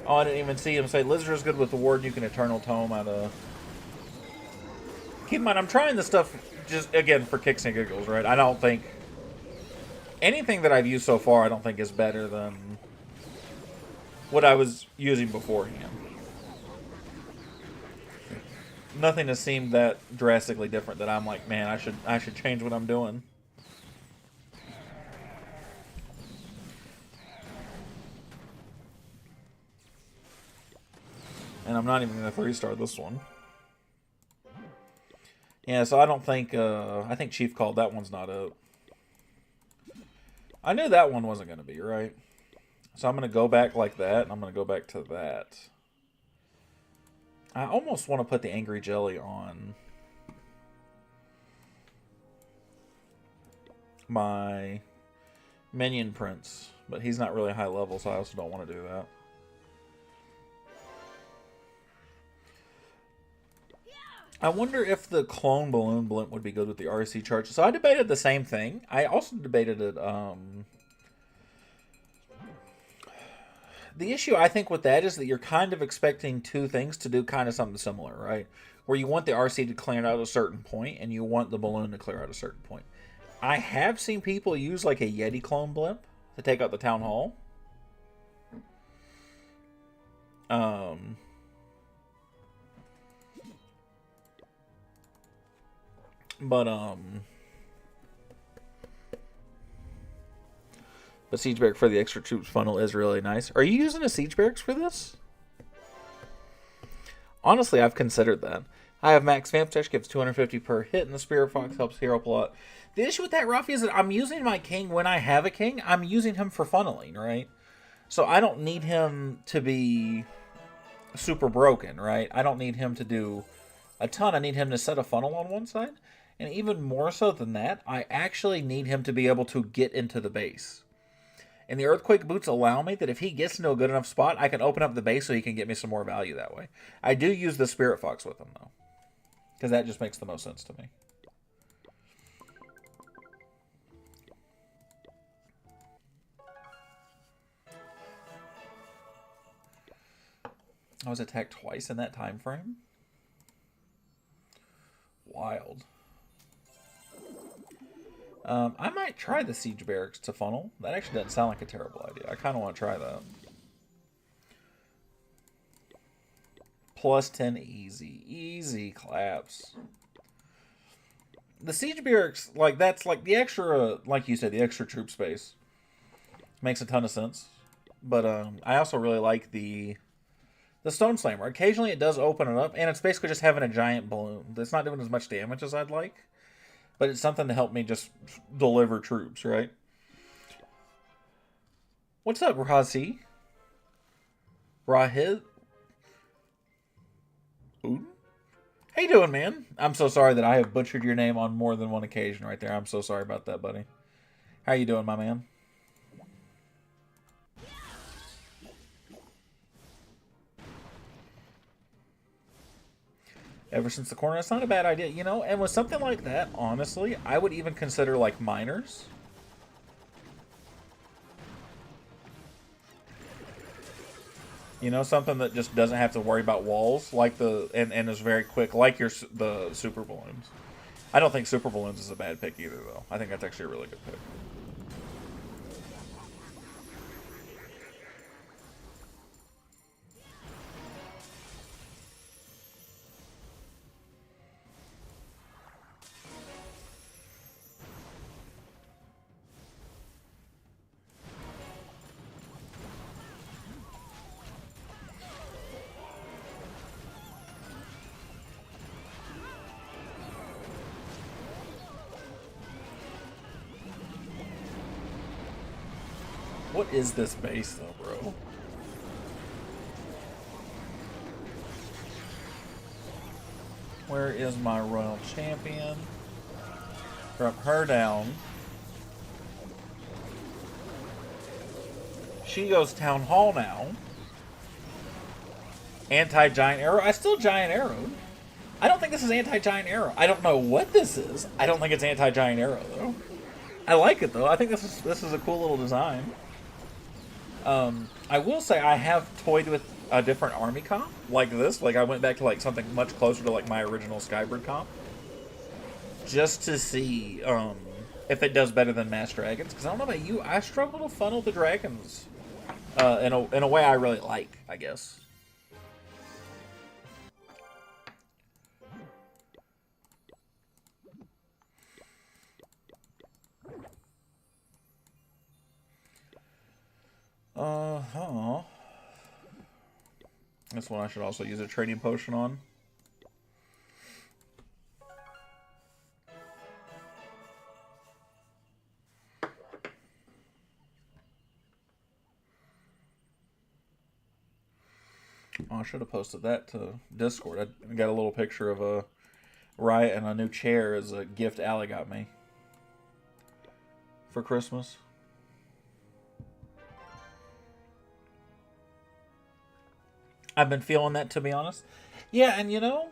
Oh, I didn't even see him say, Lizard is good with the ward, you can Eternal Tome out of... Keep in mind, I'm trying this stuff just, again, for kicks and giggles, right? I don't think... Anything that I've used so far, I don't think is better than what I was using beforehand. Nothing has seemed that drastically different that I'm like, man, I should change what I'm doing. And I'm not even going to 3-star this one. Yeah, so I don't think... I think Chief called that one's not up. I knew that one wasn't going to be, right? So I'm going to go back like that, and I'm going to go back to that. I almost want to put the Angry Jelly on my Minion Prince. But he's not really high level, so I also don't want to do that. I wonder if the Clone Balloon Blimp would be good with the RC charge. So I debated the same thing. I also debated it. The issue, I think, with that is that you're kind of expecting two things to do kind of something similar, right? Where you want the RC to clear out at a certain point, and you want the balloon to clear out at a certain point. I have seen people use, like, a Yeti Clone Blimp to take out the Town Hall. But Siege Barrack for the extra troops funnel is really nice. Are you using a Siege Barracks for this? Honestly, I've considered that. I have Max Vamp Dash, gives 250 per hit, and the Spirit Fox helps hero pull out. The issue with that, Rafi, is that I'm using my King when I have a King. I'm using him for funneling, right? So I don't need him to be super broken, right? I don't need him to do a ton. I need him to set a funnel on one side. And even more so than that, I actually need him to be able to get into the base. And the Earthquake Boots allow me that if he gets into a good enough spot, I can open up the base so he can get me some more value that way. I do use the Spirit Fox with him, though. Because that just makes the most sense to me. I was attacked twice in that time frame? Wild. I might try the Siege Barracks to funnel. That actually doesn't sound like a terrible idea. I kind of want to try that. Plus 10 easy. Easy claps. The Siege Barracks, like, that's like the extra, like you said, the extra troop space. Makes a ton of sense. But I also really like the Stone Slammer. Occasionally it does open it up, and it's basically just having a giant balloon. It's not doing as much damage as I'd like. But it's something to help me just deliver troops, right? What's up, Razi? Rahid? How you doing, man? I'm so sorry that I have butchered your name on more than one occasion right there. I'm so sorry about that, buddy. How you doing, my man? Ever since the corner, it's not a bad idea, you know? And with something like that, honestly, I would even consider, like, miners. You know, something that just doesn't have to worry about walls, like and is very quick, like the Super Balloons. I don't think Super Balloons is a bad pick either, though. I think that's actually a really good pick. What is this base, though, bro? Where is my Royal Champion? Drop her down. She goes Town Hall now. Anti-Giant Arrow. I still Giant Arrowed. I don't think this is Anti-Giant Arrow. I don't know what this is. I don't think it's Anti-Giant Arrow, though. I like it, though. I think this is a cool little design. I will say I have toyed with a different army comp like this. Like I went back to like something much closer to like my original Skybird comp, just to see if it does better than Mass Dragons. Because I don't know about you, I struggle to funnel the dragons in a way I really like, I guess. This one I should also use a trading potion on. Oh, I should have posted that to Discord. I got a little picture of a Riot and a new chair as a gift Allie got me for Christmas. I've been feeling that, to be honest. Yeah, and you know,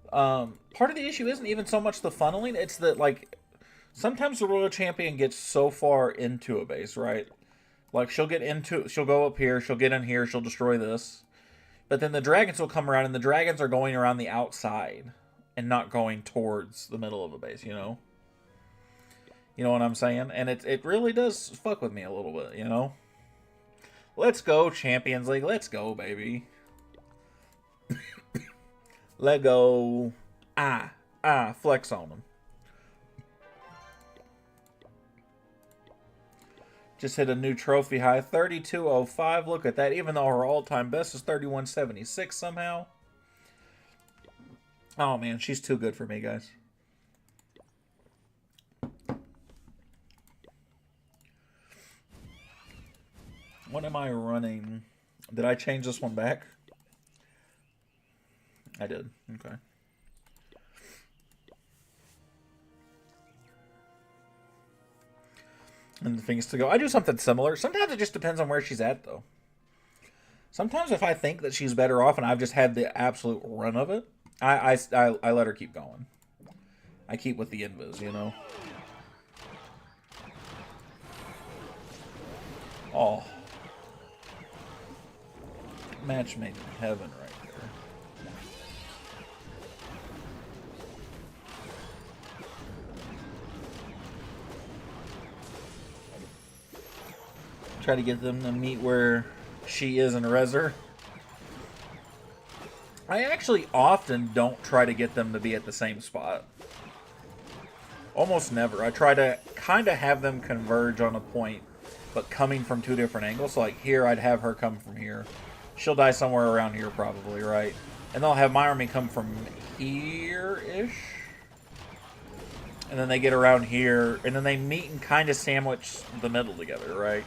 part of the issue isn't even so much the funneling. It's that, like, sometimes the Royal Champion gets so far into a base, right? Like, she'll go up here, she'll get in here, she'll destroy this. But then the dragons will come around, and the dragons are going around the outside and not going towards the middle of a base, you know? You know what I'm saying? And it really does fuck with me a little bit, you know? Let's go, Champions League. Let's go, baby. Let go. Flex on them. Just hit a new trophy high, 3205. Look at that. Even though her all-time best is 3176 somehow. Oh, man. She's too good for me, guys. What am I running? Did I change this one back? I did. Okay. And things to go. I do something similar. Sometimes it just depends on where she's at, though. Sometimes if I think that she's better off and I've just had the absolute run of it, I let her keep going. I keep with the invis, you know? Oh. Match made in heaven right there. Try to get them to meet where she is in Rezer. I actually often don't try to get them to be at the same spot. Almost never. I try to kind of have them converge on a point, but coming from two different angles. So like here, I'd have her come from here. She'll die somewhere around here probably, right? And they'll have my army come from here-ish. And then they get around here, and then they meet and kind of sandwich the middle together, right?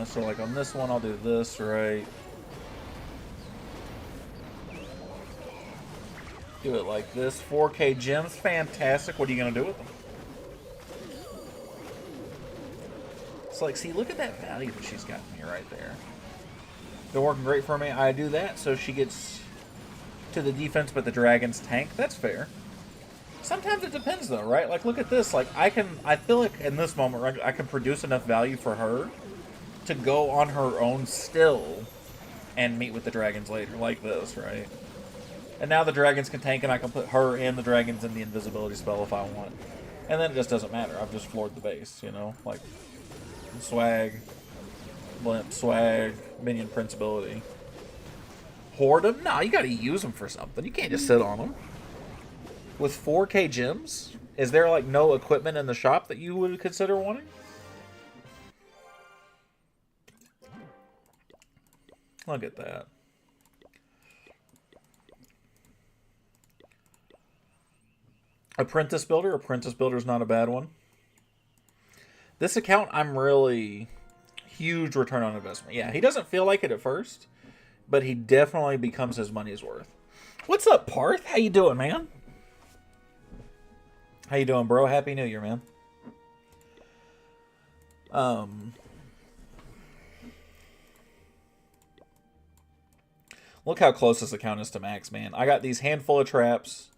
So like on this one, I'll do this, right? Do it like this. 4K gems, fantastic. What are you going to do with them? It's like, see, look at that value that she's got me right there. Been working great for me. I do that, so she gets to the defense, but the dragons tank. That's fair. Sometimes it depends, though, right? Like, look at this. Like, I feel like in this moment, right, I can produce enough value for her to go on her own still and meet with the dragons later, like this, right? And now the dragons can tank, and I can put her and the dragons in the invisibility spell if I want. And then it just doesn't matter. I've just floored the base, you know? Like, swag, blimp, swag, minion principality. Hoard them? No, you gotta use them for something. You can't just sit on them. With 4K gems, is there, like, no equipment in the shop that you would consider wanting? Look at that. Apprentice Builder. Apprentice Builder is not a bad one. This account, I'm really huge return on investment. Yeah, he doesn't feel like it at first, but he definitely becomes his money's worth. What's up, Parth? How you doing, man? How you doing, bro? Happy New Year, man. Look how close this account is to max, man. I got these handful of traps.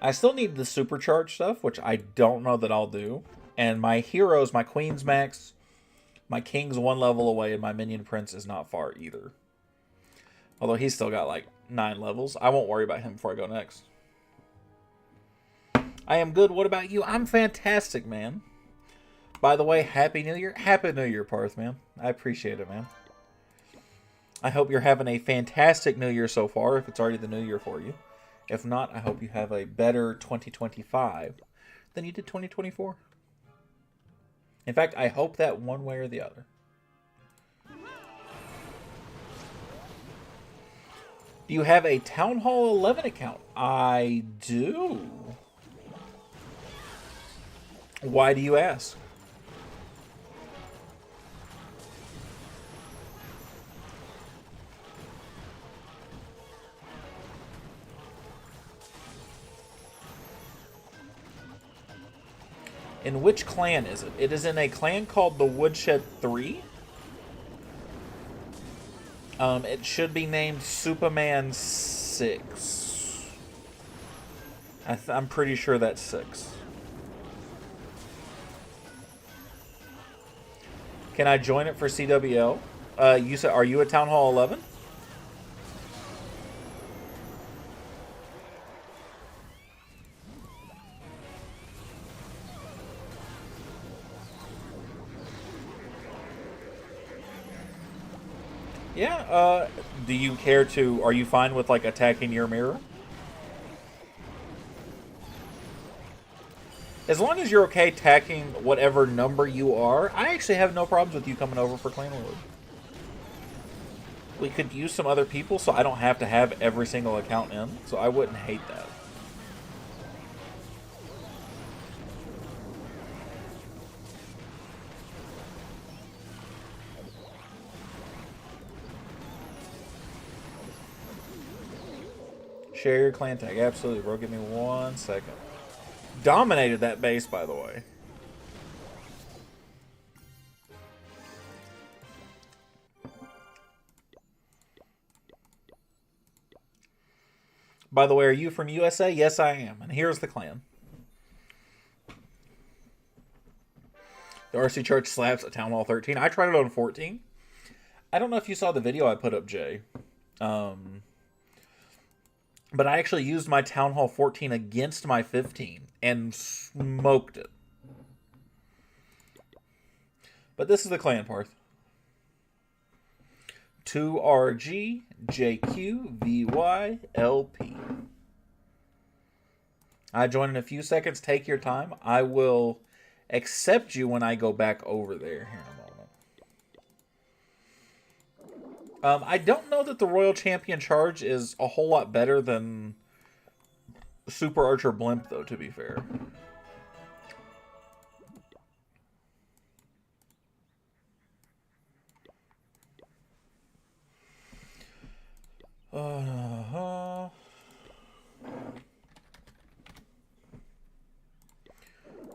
I still need the supercharge stuff, which I don't know that I'll do. And my heroes, my queen's max, my king's one level away, and my minion prince is not far either. Although he's still got like 9 levels. I won't worry about him before I go next. I am good. What about you? I'm fantastic, man. By the way, Happy New Year. Happy New Year, Parth, man. I appreciate it, man. I hope you're having a fantastic New Year so far, if it's already the New Year for you. If not, I hope you have a better 2025 than you did 2024. In fact, I hope that one way or the other. Do you have a Town Hall 11 account? I do. Why do you ask? In which clan is it? It is in a clan called the Woodshed 3. It should be named Superman 6. I'm pretty sure that's 6. Can I join it for CWL? You said, are you a Town Hall 11? Yeah, do you care to, are you fine with, like, attacking your mirror? As long as you're okay attacking whatever number you are, I actually have no problems with you coming over for Clan Lord. we could use some other people so I don't have to have every single account in. So I wouldn't hate that. Share your clan tag. Absolutely, bro. Give me 1 second. Dominated that base, by the way. By the way, are you from USA? Yes, I am. And here's the clan. The RC Church slaps at Town Hall 13. I tried it on 14. I don't know if you saw the video I put up, Jay. But I actually used my Town Hall 14 against my 15 and smoked it. But this is the clan, Parth. 2RG, JQ, VY, LP. I join in a few seconds. Take your time. I will accept you when I go back over there here in a moment. I don't know that the Royal Champion Charge is a whole lot better than Super Archer Blimp, though, to be fair.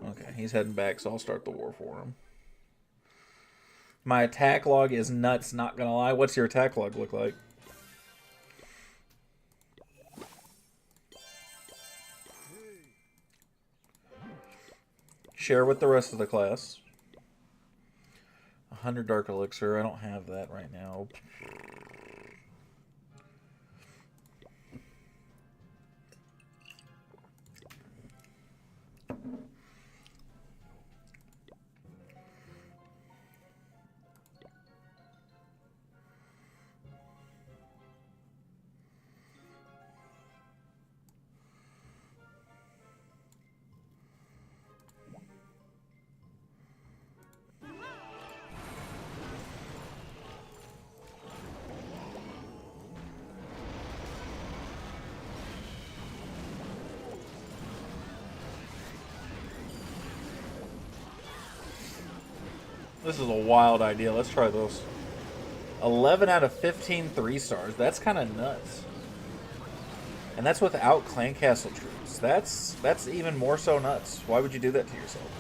Okay, he's heading back, so I'll start the war for him. My attack log is nuts, not gonna lie. What's your attack log look like? Share with the rest of the class. 100 Dark Elixir. I don't have that right now. This is a wild idea. Let's try those. 11 out of 15 3-stars. That's kind of nuts. And that's without Clan Castle troops. That's even more so nuts. Why would you do that to yourself?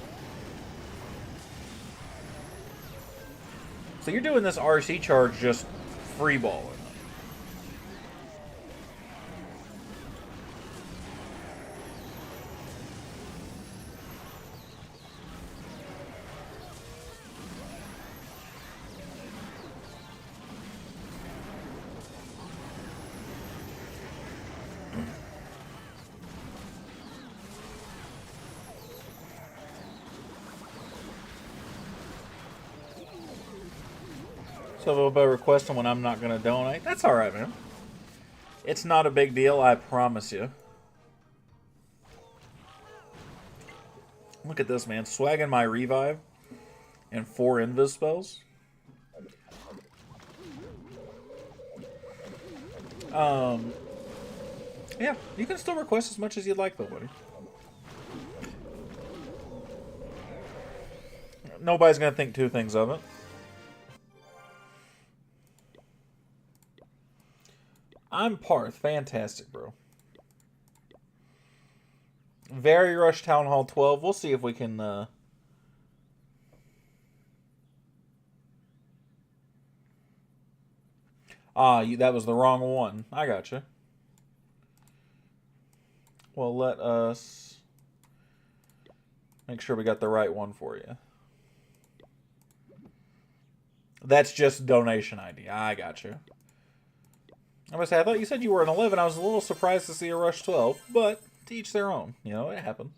So you're doing this RC charge just free balling. So by requesting when I'm not going to donate, that's all right, man. It's not a big deal, I promise you. Look at this, man. Swagging my revive and 4 invis spells. Yeah, you can still request as much as you'd like, though, buddy. Nobody's going to think 2 things of it. I'm Parth. Fantastic, bro. Very Rush Town Hall 12. We'll see if we can... that was the wrong one. I gotcha. Well, let us make sure we got the right one for you. That's just donation ID. I gotcha. I'm gonna say, I thought you said you were an 11. I was a little surprised to see a Rush 12, but to each their own. You know, it happens.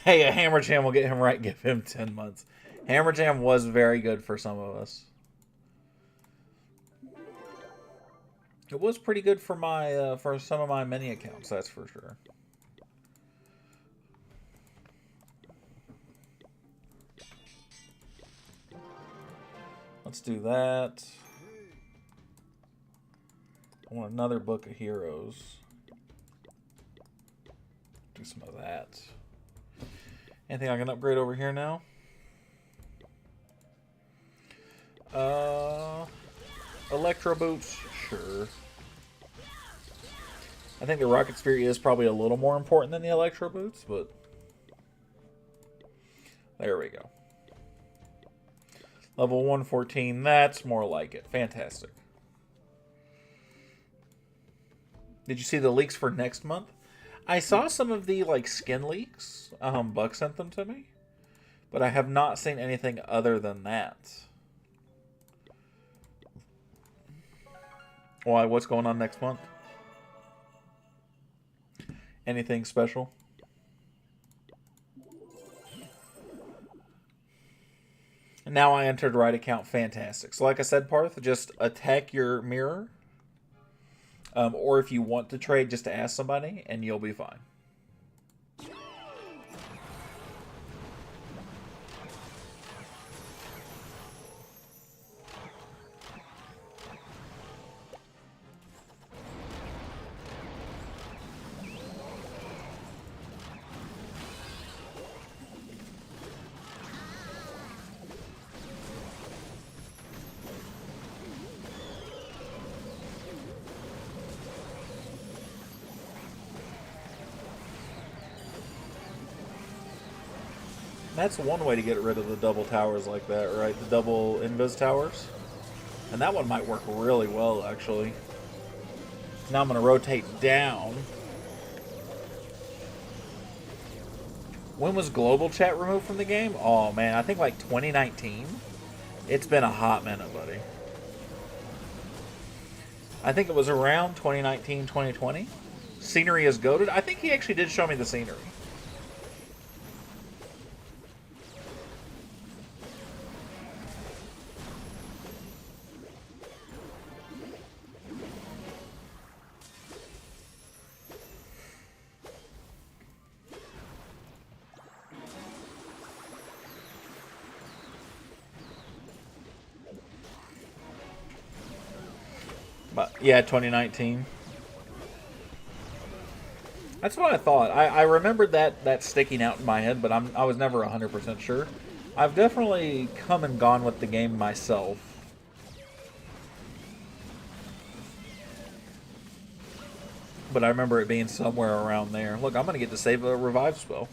Hey, a Hammer Jam will get him right. Give him 10 months. Hammer Jam was very good for some of us. It was pretty good for my for some of my mini accounts, that's for sure. Let's do that. I want another book of heroes. Do some of that. Anything I can upgrade over here now? Electro boots, sure. I think the rocket sphere is probably a little more important than the electro boots, but there we go. Level 114, that's more like it. Fantastic. Did you see the leaks for next month? I saw some of the like skin leaks. Buck sent them to me, but I have not seen anything other than that. Why? What's going on next month? Anything special? Now I entered right account. Fantastic. So like I said, Parth, just attack your mirror. Or if you want to trade, just to ask somebody, and you'll be fine. That's one way to get rid of the double towers like that, right? The double invis towers. And that one might work really well, actually. Now I'm going to rotate down. When was global chat removed from the game? Oh, man, I think like 2019. It's been a hot minute, buddy. I think it was around 2019, 2020. Scenery is goated. I think he actually did show me the scenery. But yeah, 2019. That's what I thought. I remembered that sticking out in my head, but I was never 100% sure. I've definitely come and gone with the game myself. But I remember it being somewhere around there. Look, I'm going to get to save a revive spell.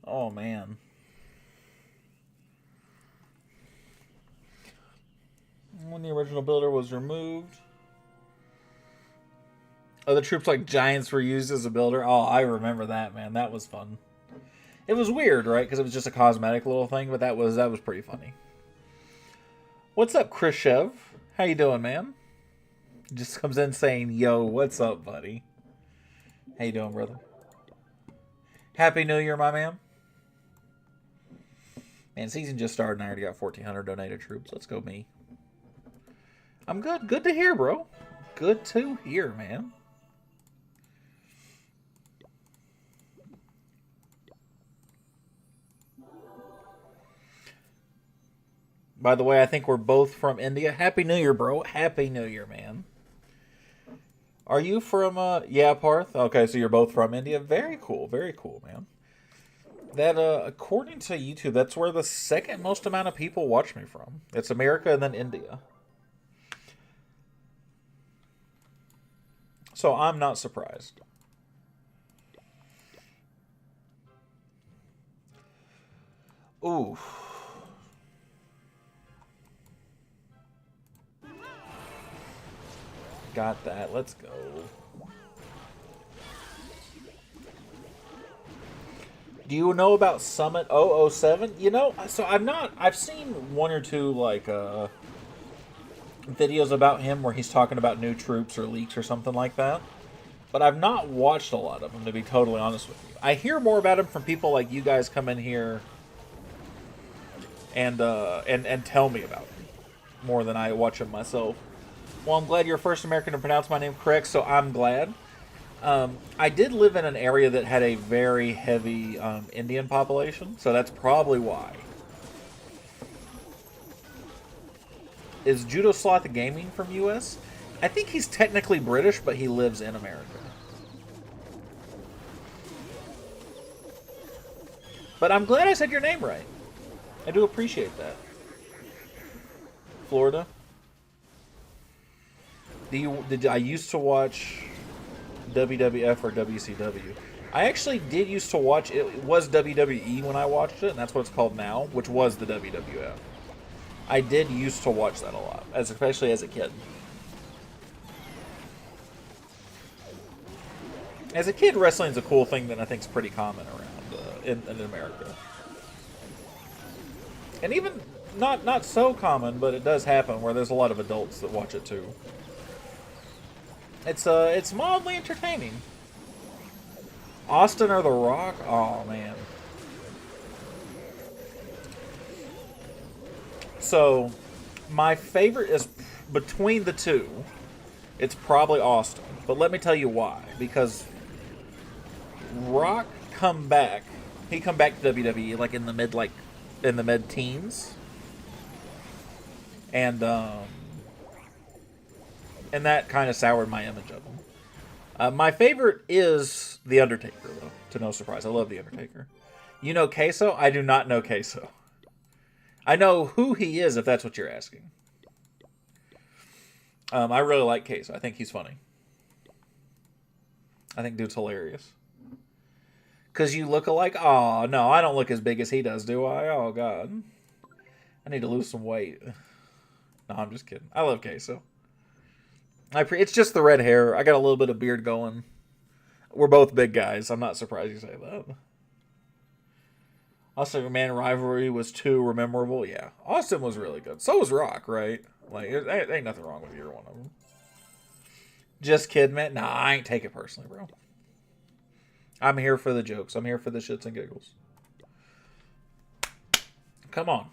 Oh, man. When the original builder was removed. Other troops like giants were used as a builder. Oh, I remember that, man. That was fun. It was weird, right? Because it was just a cosmetic little thing, but that was pretty funny. What's up, Khrushchev? How you doing, man? Just comes in saying, yo, what's up, buddy? How you doing, brother? Happy New Year, my man. Man, season just started and I already got 1,400 donated troops. Let's go me. I'm good. Good to hear, bro. Good to hear, man. By the way, I think we're both from India. Happy New Year, bro. Happy New Year, man. Are you from, yeah, Parth? Okay, so you're both from India. Very cool, man. That, according to YouTube, that's where the second most amount of people watch me from. It's America and then India. So I'm not surprised. Ooh. Got that. Let's go. Do you know about Summit 007? You know, so I've seen one or two, like, videos about him where he's talking about new troops or leaks or something like that. But I've not watched a lot of them, to be totally honest with you. I hear more about him from people like you guys come in here and tell me about him. more than I watch him myself. Well, I'm glad you're first American to pronounce my name correct, so I'm glad. I did live in an area that had a very heavy Indian population, so that's probably why. Is Judo Sloth Gaming from US? I think he's technically British, but he lives in America. But I'm glad I said your name right. I do appreciate that. Florida. Did I used to watch WWF or WCW? I actually did used to watch it. It was WWE when I watched it, and that's what it's called now, which was the WWF. I did used to watch that a lot, especially as a kid. As a kid, wrestling is a cool thing that I think is pretty common around in America, and even not so common, but it does happen where there's a lot of adults that watch it too. It's mildly entertaining. Austin or The Rock? Oh man. So, my favorite is between the two. It's probably Austin, but let me tell you why. Because Rock come back. He come back to WWE like in the mid teens, and that kind of soured my image of him. My favorite is The Undertaker, though. To no surprise, I love The Undertaker. You know Queso? I do not know Queso. I know who he is, if that's what you're asking. I really like Queso. I think he's funny. I think dude's hilarious. Because you look alike? Oh, no, I don't look as big as he does, do I? Oh, God. I need to lose some weight. No, I'm just kidding. I love Queso. It's just the red hair. I got a little bit of beard going. We're both big guys. I'm not surprised you say that. Austin Man rivalry was too memorable. Yeah, Austin was really good. So was Rock, right? Like, there ain't nothing wrong with either one of them. Just kidding, man. Nah, I ain't take it personally, bro. I'm here for the jokes. I'm here for the shits and giggles. Come on.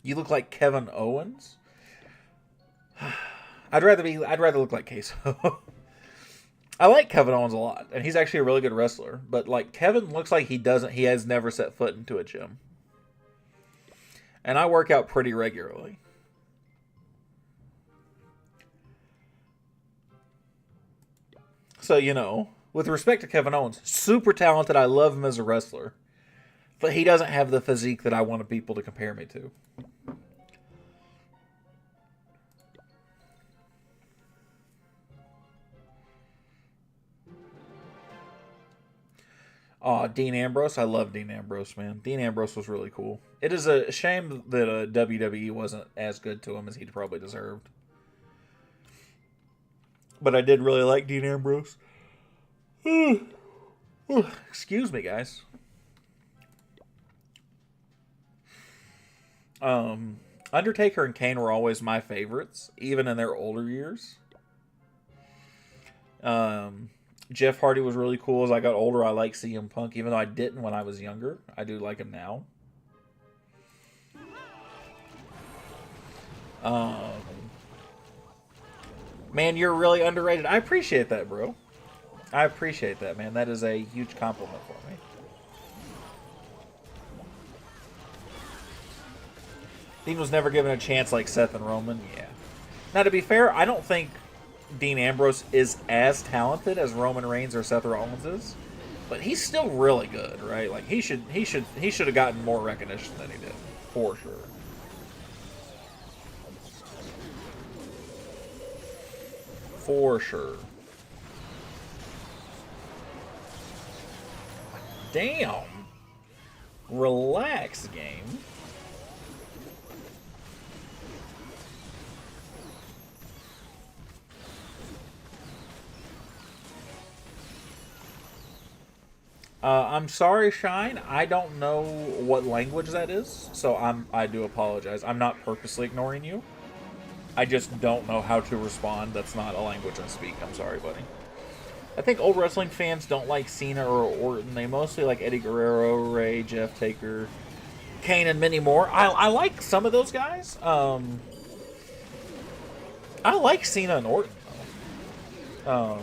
You look like Kevin Owens. I'd rather look like Queso. I like Kevin Owens a lot, and he's actually a really good wrestler. But like Kevin looks like he has never set foot into a gym. And I work out pretty regularly. So, you know, with respect to Kevin Owens, super talented. I love him as a wrestler. But he doesn't have the physique that I wanted people to compare me to. Oh, Dean Ambrose. I love Dean Ambrose, man. Dean Ambrose was really cool. It is a shame that WWE wasn't as good to him as he'd probably deserved. But I did really like Dean Ambrose. Excuse me, guys. Undertaker and Kane were always my favorites, even in their older years. Jeff Hardy was really cool. As I got older, I like CM Punk, even though I didn't when I was younger. I do like him now. Man, you're really underrated. I appreciate that, bro. I appreciate that, man. That is a huge compliment for me. Dean was never given a chance like Seth and Roman. Yeah. Now, to be fair, I don't think Dean Ambrose is as talented as Roman Reigns or Seth Rollins is, but he's still really good, right? Like he should have gotten more recognition than he did, for sure. For sure. Damn. Relax, game. I'm sorry, Shine. I don't know what language that is, so I do apologize. I'm not purposely ignoring you. I just don't know how to respond. That's not a language I speak. I'm sorry, buddy. I think old wrestling fans don't like Cena or Orton. They mostly like Eddie Guerrero, Ray, Jeff Taker, Kane, and many more. I like some of those guys. I like Cena and Orton, though.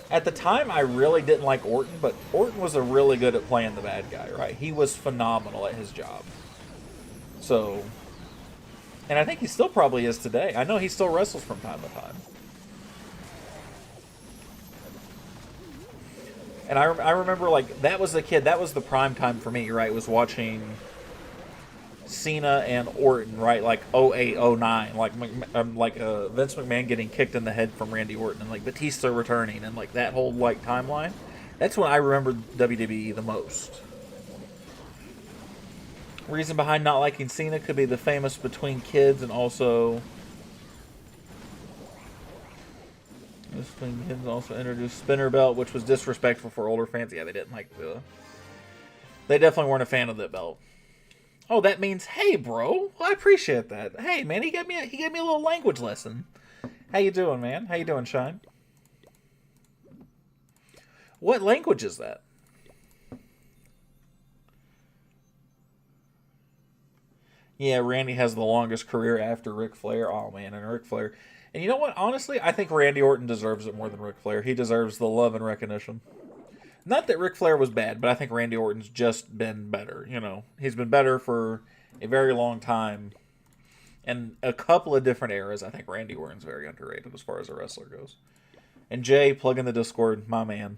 At the time, I really didn't like Orton, but Orton was really good at playing the bad guy, right? He was phenomenal at his job. So, and I think he still probably is today. I know he still wrestles from time to time. And I remember, like, that was the kid, that was the prime time for me, right? Was watching Cena and Orton, right? Like 08, 09. Like Vince McMahon getting kicked in the head from Randy Orton, and like Batista returning, and like that whole like timeline. That's when I remember WWE the most. Reason behind not liking Cena could be the famous between kids, and also between kids also introduced Spinner Belt, which was disrespectful for older fans. Yeah, they didn't like the. They definitely weren't a fan of that belt. Oh, that means hey, bro. Well, I appreciate that. Hey, man, he gave me a little language lesson. How you doing, man? How you doing, Shine? What language is that? Yeah, Randy has the longest career after Ric Flair. Oh, man, and Ric Flair. And you know what? Honestly, I think Randy Orton deserves it more than Ric Flair. He deserves the love and recognition. Not that Ric Flair was bad, but I think Randy Orton's just been better. You know, he's been better for a very long time. And a couple of different eras. I think Randy Orton's very underrated as far as a wrestler goes. And Jay, plug in the Discord, my man.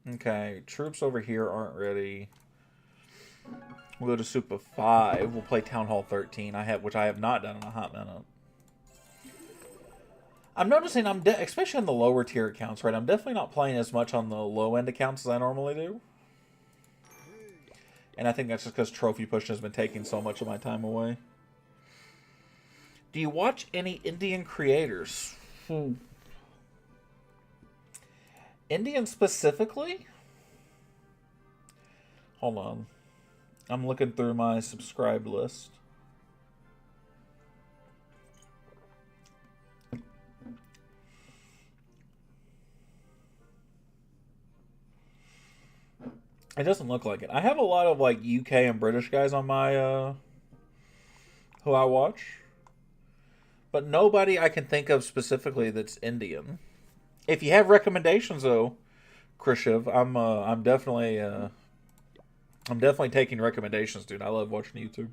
Okay, troops over here aren't ready. We'll go to Super 5. We'll play Town Hall 13, which I have not done in a hot minute. I'm noticing especially on the lower tier accounts, right? I'm definitely not playing as much on the low end accounts as I normally do. And I think that's just because trophy pushing has been taking so much of my time away. Do you watch any Indian creators? Indian specifically? Hold on. I'm looking through my subscribed list. It doesn't look like it. I have a lot of like UK and British guys on my who I watch, but nobody I can think of specifically that's Indian. If you have recommendations though, Krishiv, I'm definitely taking recommendations, dude. I love watching YouTube.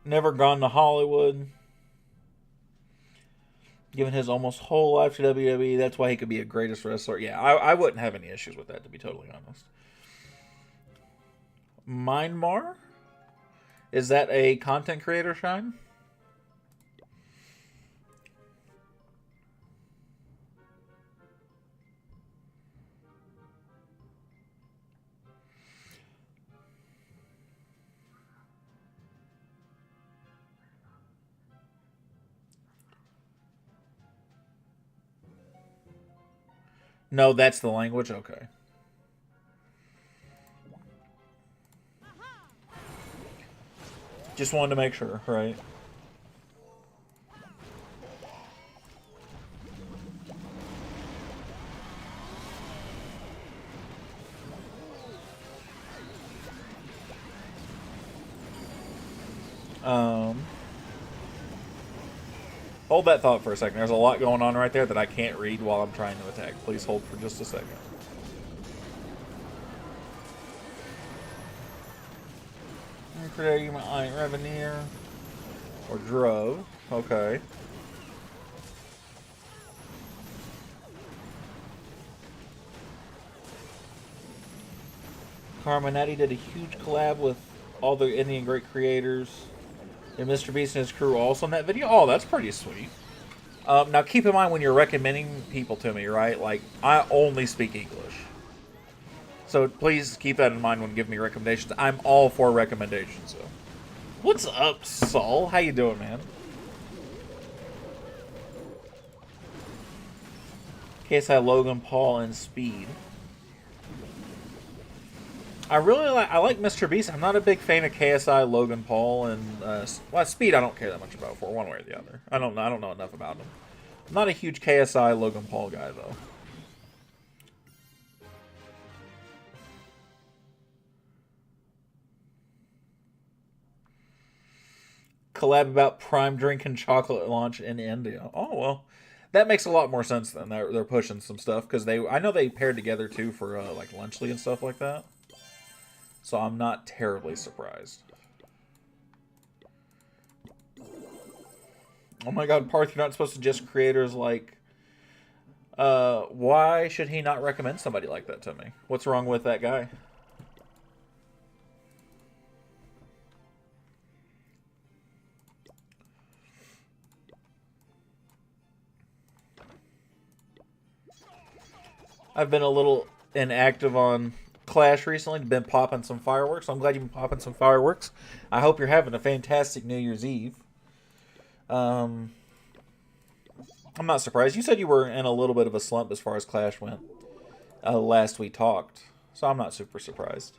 Never gone to Hollywood. Given his almost whole life to WWE, that's why he could be a greatest wrestler. Yeah, I wouldn't have any issues with that, to be totally honest. Myanmar? Is that a content creator, Shine? No, that's the language? Okay. Just wanted to make sure, right? Hold that thought for a second. There's a lot going on right there that I can't read while I'm trying to attack. Please hold for just a second. Creating my Reveneer or Drove. Okay. Carminetti did a huge collab with all the Indian great creators. And Mr. Beast and his crew also in that video. Oh, that's pretty sweet. Now, keep in mind when you're recommending people to me, right? Like, I only speak English. So please keep that in mind when giving me recommendations. I'm all for recommendations, so. What's up, Saul? How you doing, man? KSI, Logan Paul, and Speed. I like Mr. Beast. I'm not a big fan of KSI, Logan Paul, and Speed. I don't care that much about for one way or the other. I don't know enough about him. I'm not a huge KSI, Logan Paul guy though. Collab about Prime drinking chocolate launch in India. Oh well, that makes a lot more sense then. They're pushing some stuff because I know they paired together too for like Lunchly and stuff like that. So I'm not terribly surprised. Oh my god, Parth, you're not supposed to just creators like. Why should he not recommend somebody like that to me? What's wrong with that guy? I've been a little inactive on Clash recently. Been popping some fireworks. I'm glad you've been popping some fireworks. I hope you're having a fantastic New Year's Eve. I'm not surprised. You said you were in a little bit of a slump as far as Clash went last we talked, so I'm not super surprised.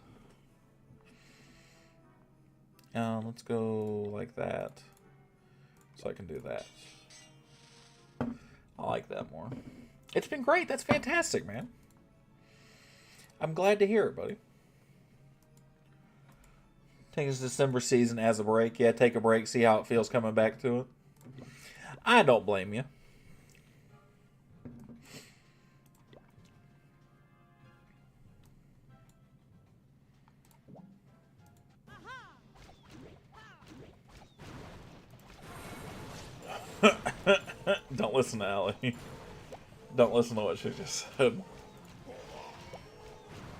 Let's go like that, so I can do that. I like that more. It's been great. That's fantastic, man. I'm glad to hear it, buddy. Take this December season as a break. Yeah, take a break, see how it feels coming back to it. I don't blame you. Don't listen to Allie. Don't listen to what she just said.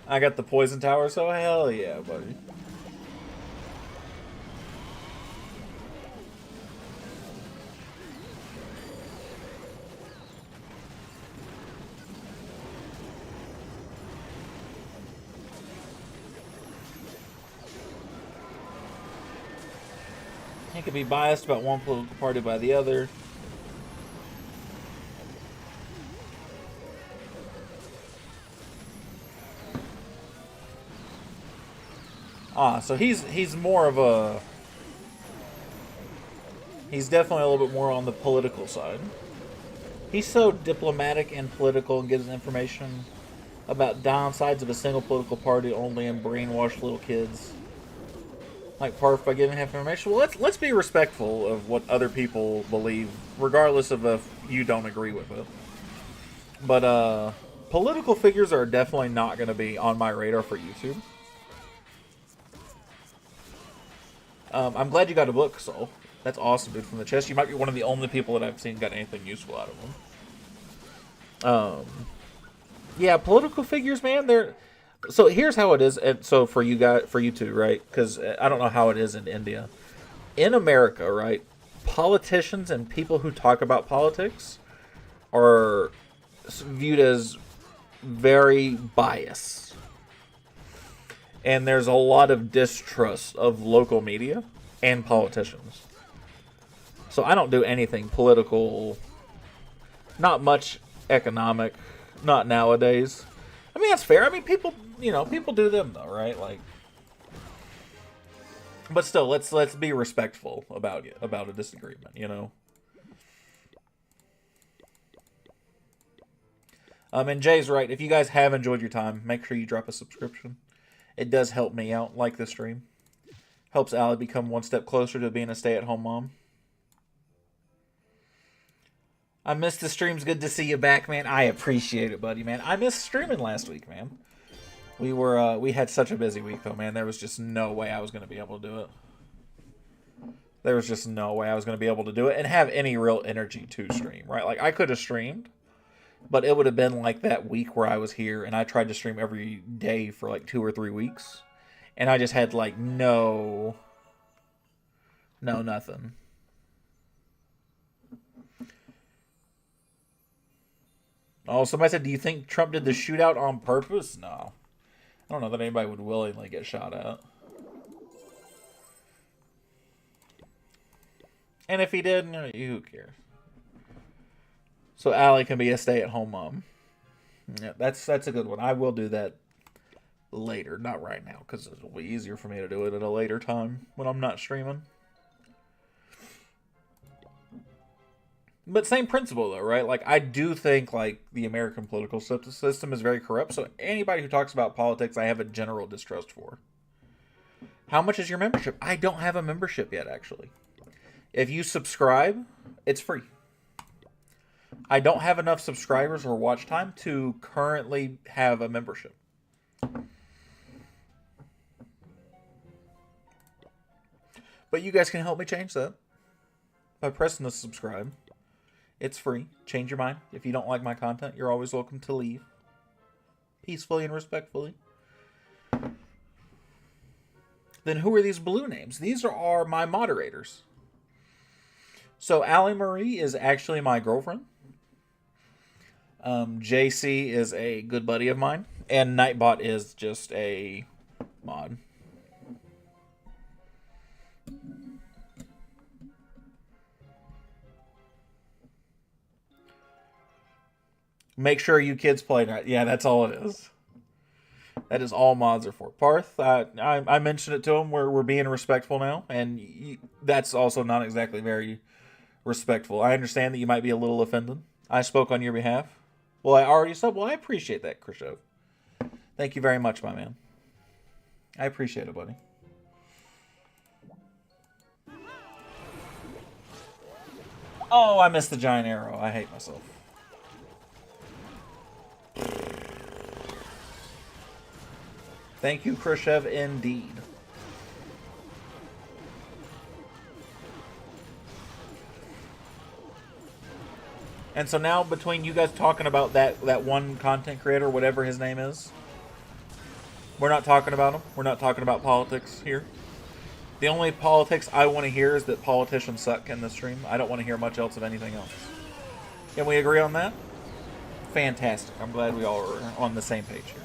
I got the poison tower, so hell yeah, buddy. He could be biased about one political party by the other. So he's more of a... He's definitely a little bit more on the political side. He's so diplomatic and political and gives information about downsides of a single political party only and brainwash little kids. Like Parf by giving half information. Well, let's be respectful of what other people believe, regardless of if you don't agree with it. But political figures are definitely not going to be on my radar for YouTube. I'm glad you got a book, Soul. That's awesome, dude, from the chest. You might be one of the only people that I've seen got anything useful out of them. Yeah, political figures, man. They're so here's how it is. And so for you two, right? Because I don't know how it is in India. In America, right? Politicians and people who talk about politics are viewed as very biased. And there's a lot of distrust of local media and politicians. So I don't do anything political, not much economic, not nowadays. I mean, that's fair. I mean, people do them though, right? Like, but still, let's be respectful about a disagreement, you know. And Jay's right. If you guys have enjoyed your time, make sure you drop a subscription. It does help me out, like the stream. Helps Allie become one step closer to being a stay-at-home mom. I missed the streams. Good to see you back, man. I appreciate it, buddy, man. I missed streaming last week, man. We had such a busy week, though, man. There was just no way I was going to be able to do it. There was just no way I was going to be able to do it and have any real energy to stream, right? Like, I could have streamed, but it would have been like that week where I was here and I tried to stream every day for like 2 or 3 weeks. And I just had like no, nothing. Oh, somebody said, do you think Trump did the shootout on purpose? No. I don't know that anybody would willingly get shot at. And if he did, who cares? So Allie can be a stay-at-home mom. Yeah, that's a good one. I will do that later. Not right now, because it'll be easier for me to do it at a later time when I'm not streaming. But same principle, though, right? Like, I do think, like, the American political system is very corrupt, so anybody who talks about politics, I have a general distrust for. How much is your membership? I don't have a membership yet, actually. If you subscribe, it's free. I don't have enough subscribers or watch time to currently have a membership. But you guys can help me change that by pressing the subscribe. It's free. Change your mind. If you don't like my content, you're always welcome to leave. Peacefully and respectfully. Then who are these blue names? These are my moderators. So Allie Marie is actually my girlfriend. JC is a good buddy of mine. And Nightbot is just a mod. Make sure you kids play that. Yeah, that's all it is. That is all mods are for. Parth, I mentioned it to him. We're being respectful now. And that's also not exactly very respectful. I understand that you might be a little offended. I spoke on your behalf. Well, I already said, well, I appreciate that, Khrushchev. Thank you very much, my man. I appreciate it, buddy. Oh, I missed the giant arrow. I hate myself. Thank you, Khrushchev, indeed. And so now, between you guys talking about that one content creator, whatever his name is, we're not talking about him. We're not talking about politics here. The only politics I want to hear is that politicians suck in this stream. I don't want to hear much else of anything else. Can we agree on that? Fantastic. I'm glad we all are on the same page here.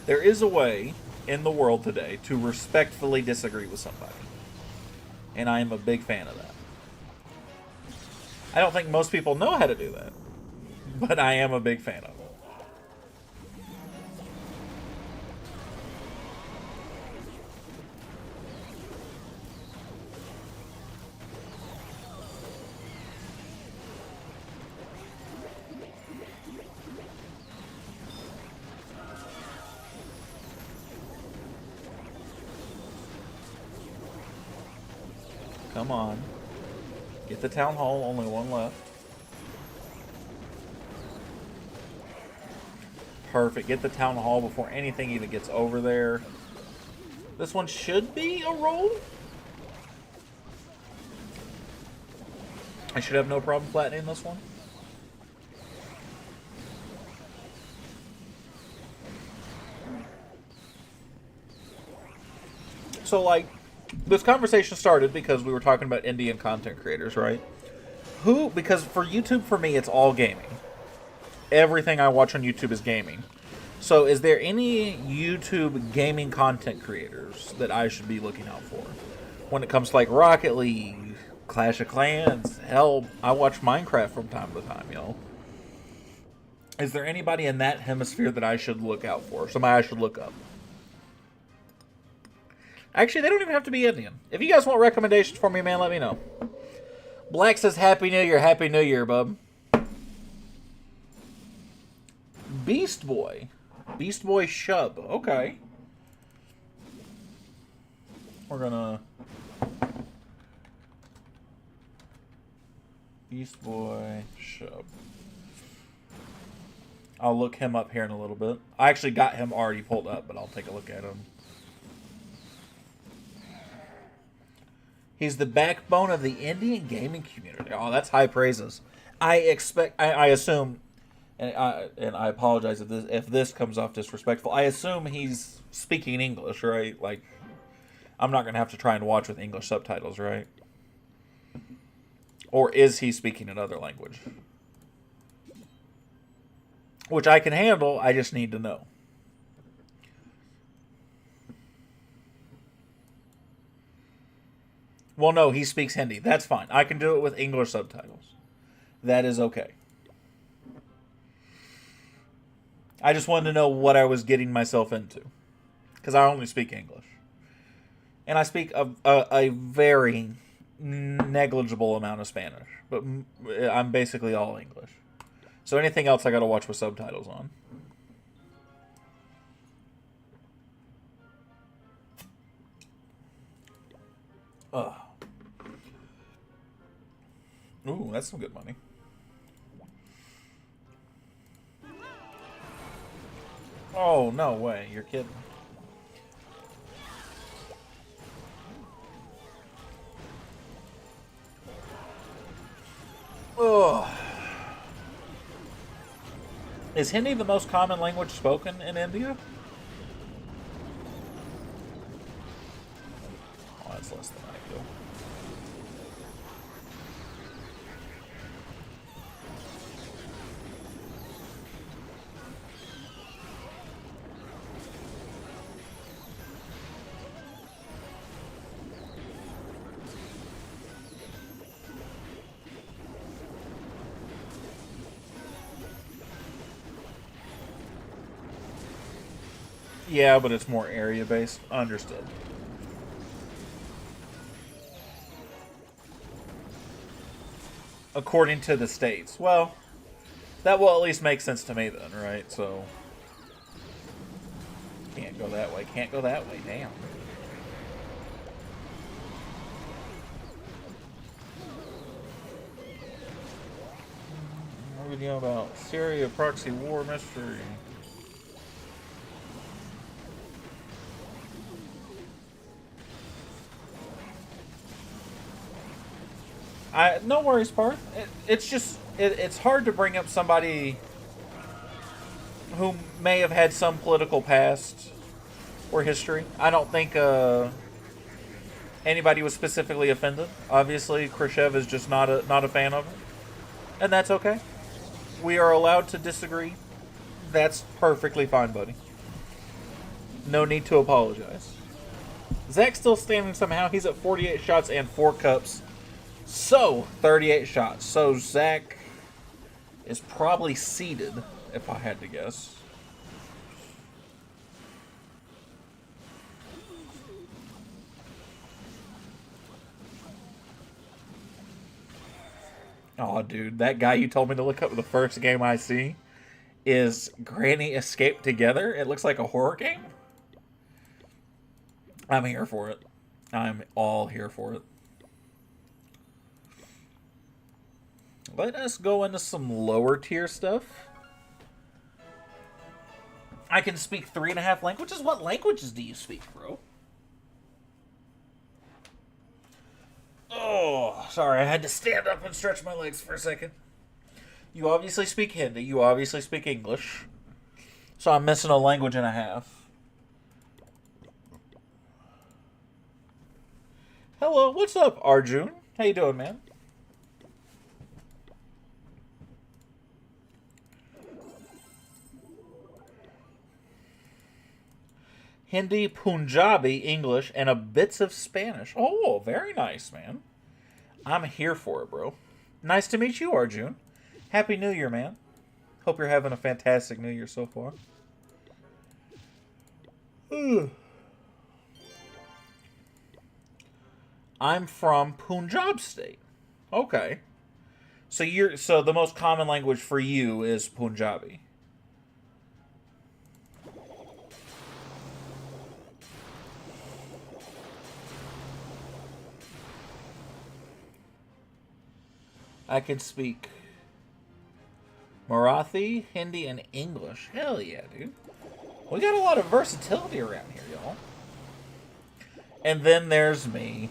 There is a way in the world today to respectfully disagree with somebody. And I am a big fan of that. I don't think most people know how to do that. But I am a big fan of it. Come on. Get the town hall, only one left. Perfect. Get the town hall before anything even gets over there. This one should be a roll. I should have no problem flattening this one. So, like, this conversation started because we were talking about Indian content creators, right? Because for YouTube, for me, it's all gaming. Everything I watch on YouTube is gaming. So is there any YouTube gaming content creators that I should be looking out for? When it comes to like Rocket League, Clash of Clans, hell, I watch Minecraft from time to time, you know. Is there anybody in that hemisphere that I should look out for? Somebody I should look up? Actually, they don't even have to be Indian. If you guys want recommendations for me, man, let me know. Black says Happy New Year. Happy New Year, bub. Beast Boy. Beast Boy Shub. Okay. We're gonna... Beast Boy Shub. I'll look him up here in a little bit. I actually got him already pulled up, but I'll take a look at him. He's the backbone of the Indian gaming community. Oh, that's high praises. I assume, and I apologize if this comes off disrespectful. I assume he's speaking English, right? Like, I'm not gonna have to try and watch with English subtitles, right? Or is he speaking another language? Which I can handle, I just need to know. Well, no, he speaks Hindi. That's fine. I can do it with English subtitles. That is okay. I just wanted to know what I was getting myself into. Because I only speak English. And I speak a very negligible amount of Spanish. But I'm basically all English. So anything else I gotta watch with subtitles on. Ugh. Ooh, that's some good money. Oh, no way. You're kidding. Ugh. Is Hindi the most common language spoken in India? Oh, that's less than ideal. Yeah, but it's more area based. Understood. According to the states. Well, that will at least make sense to me then, right? So. Can't go that way. Can't go that way. Damn. Video about Syria proxy war mystery. No worries, Parth. It's just it's hard to bring up somebody who may have had some political past or history. I don't think anybody was specifically offended. Obviously, Khrushchev is just not a fan of it, and that's okay. We are allowed to disagree. That's perfectly fine, buddy. No need to apologize. Zach's still standing somehow. He's at 48 shots and 4 cups. So, 38 shots. So, Zach is probably seated, if I had to guess. Oh, dude, that guy you told me to look up the first game I see is Granny Escape Together. It looks like a horror game. I'm here for it. I'm all here for it. Let us go into some lower tier stuff. I can speak 3.5 languages. What languages do you speak, bro? Oh, sorry. I had to stand up and stretch my legs for a second. You obviously speak Hindi. You obviously speak English. So I'm missing a language and a half. Hello, what's up, Arjun? How you doing, man? Hindi, Punjabi, English, and a bits of Spanish. Oh, very nice, man. I'm here for it, bro. Nice to meet you, Arjun. Happy New Year, man. Hope you're having a fantastic New Year so far. I'm from Punjab state. Okay. So the most common language for you is Punjabi. I can speak Marathi, Hindi, and English. Hell yeah, dude. We got a lot of versatility around here, y'all. And then there's me.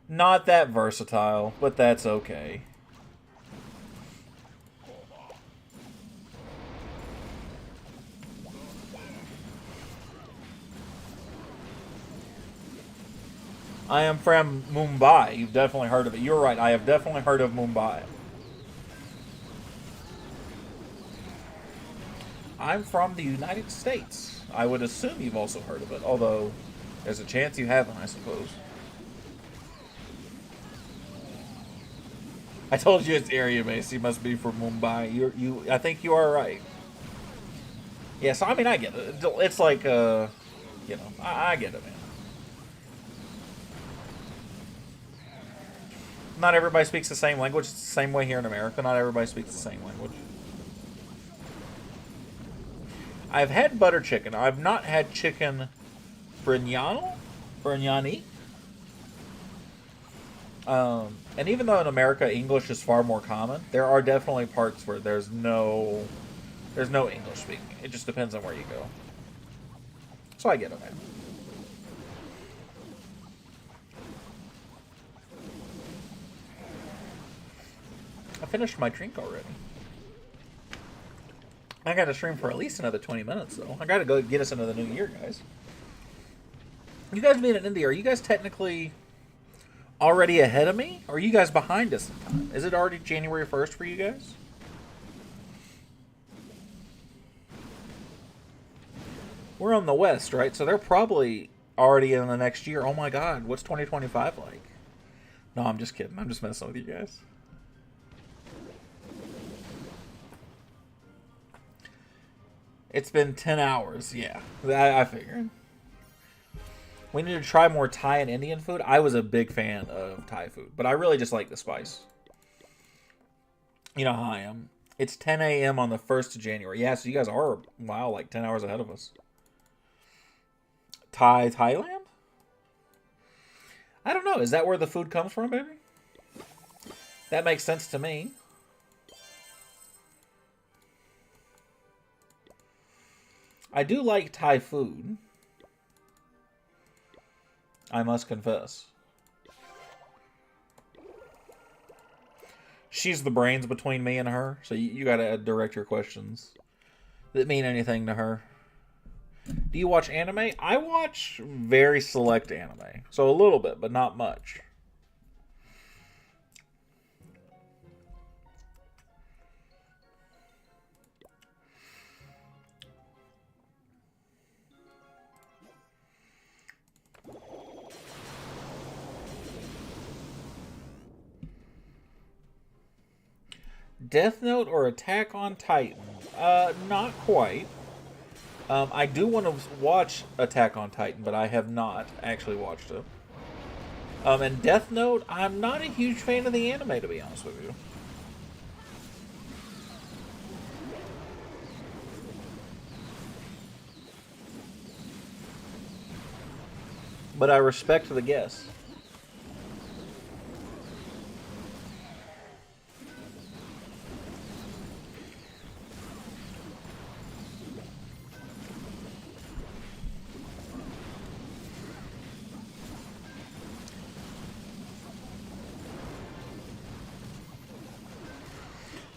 Not that versatile, but that's okay. I am from Mumbai. You've definitely heard of it. You're right. I have definitely heard of Mumbai. I'm from the United States. I would assume you've also heard of it, although there's a chance you haven't, I suppose. I told you it's area based. You must be from Mumbai. I think you are right. Yeah, so I mean, I get it. It's like, I get it, man. Not everybody speaks the same language. It's the same way here in America. Not everybody speaks the same language. I've had butter chicken. I've not had chicken brignano, brignani. And even though in America English is far more common, there are definitely parts where there's no English speaking. It just depends on where you go. So I get it, man. I finished my drink already. I got to stream for at least another 20 minutes, though. I got to go get us into the new year, guys. You guys being in India, are you guys technically already ahead of me? Or are you guys behind us in time? Is it already January 1st for you guys? We're on the west, right? So they're probably already in the next year. Oh my god, what's 2025 like? No, I'm just kidding. I'm just messing with you guys. It's been 10 hours. Yeah, I figured. We need to try more Thai and Indian food. I was a big fan of Thai food, but I really just like the spice. You know how I am. It's 10 a.m. on the 1st of January. Yeah, so you guys are, wow, like 10 hours ahead of us. Thailand? I don't know. Is that where the food comes from, baby? That makes sense to me. I do like Thai food. I must confess. She's the brains between me and her, so you gotta direct your questions that mean anything to her. Do you watch anime? I watch very select anime. So a little bit, but not much. Death Note or Attack on Titan? Not quite. I do want to watch Attack on Titan, but I have not actually watched it. And Death Note, I'm not a huge fan of the anime, to be honest with you. But I respect the guess.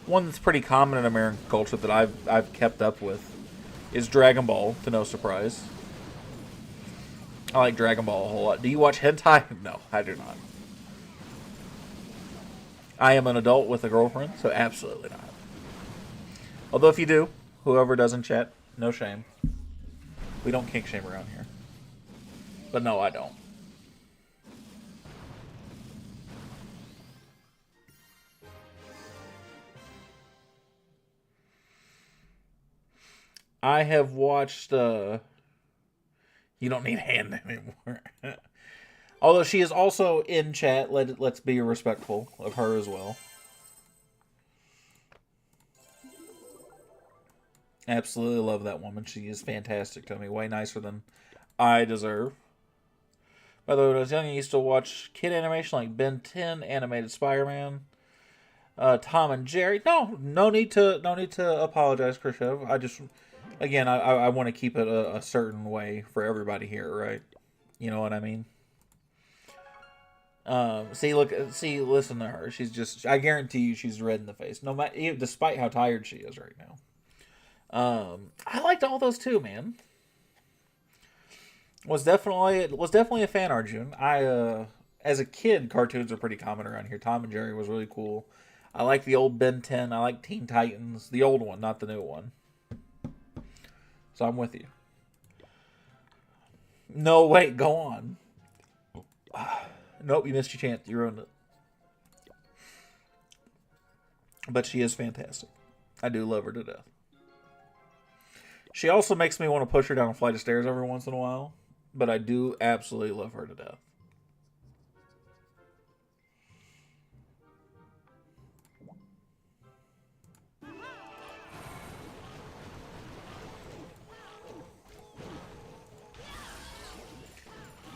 One that's pretty common in American culture that I've kept up with is Dragon Ball, to no surprise. I like Dragon Ball a whole lot. Do you watch hentai? No, I do not. I am an adult with a girlfriend, so absolutely not. Although if you do, whoever does in chat, no shame. We don't kink shame around here. But no, I don't. I have watched, you don't need hand anymore. Although she is also in chat, let's be respectful of her as well. Absolutely love that woman. She is fantastic to me. Way nicer than I deserve. By the way, when I was young, I used to watch kid animation like Ben 10, animated Spider-Man, Tom and Jerry. No need to apologize, Khrushchev. I just, again, I want to keep it a certain way for everybody here, right? You know what I mean? Listen to her. She's just, I guarantee you she's red in the face. No matter, despite how tired she is right now. I liked all those too, man. Was definitely a fan, Arjun. As a kid, cartoons are pretty common around here. Tom and Jerry was really cool. I like the old Ben 10. I like Teen Titans, the old one, not the new one. So I'm with you. No, wait, go on. Nope, you missed your chance. You ruined it. But she is fantastic. I do love her to death. She also makes me want to push her down a flight of stairs every once in a while. But I do absolutely love her to death.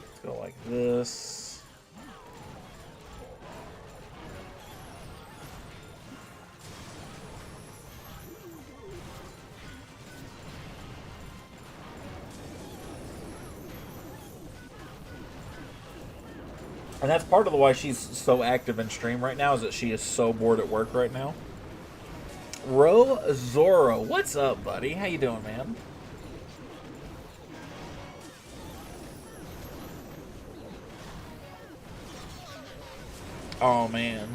Let's go like this. And that's part of the why she's so active in stream right now, is that she is so bored at work right now. Ro Zorro, what's up, buddy? How you doing, man? Oh, man.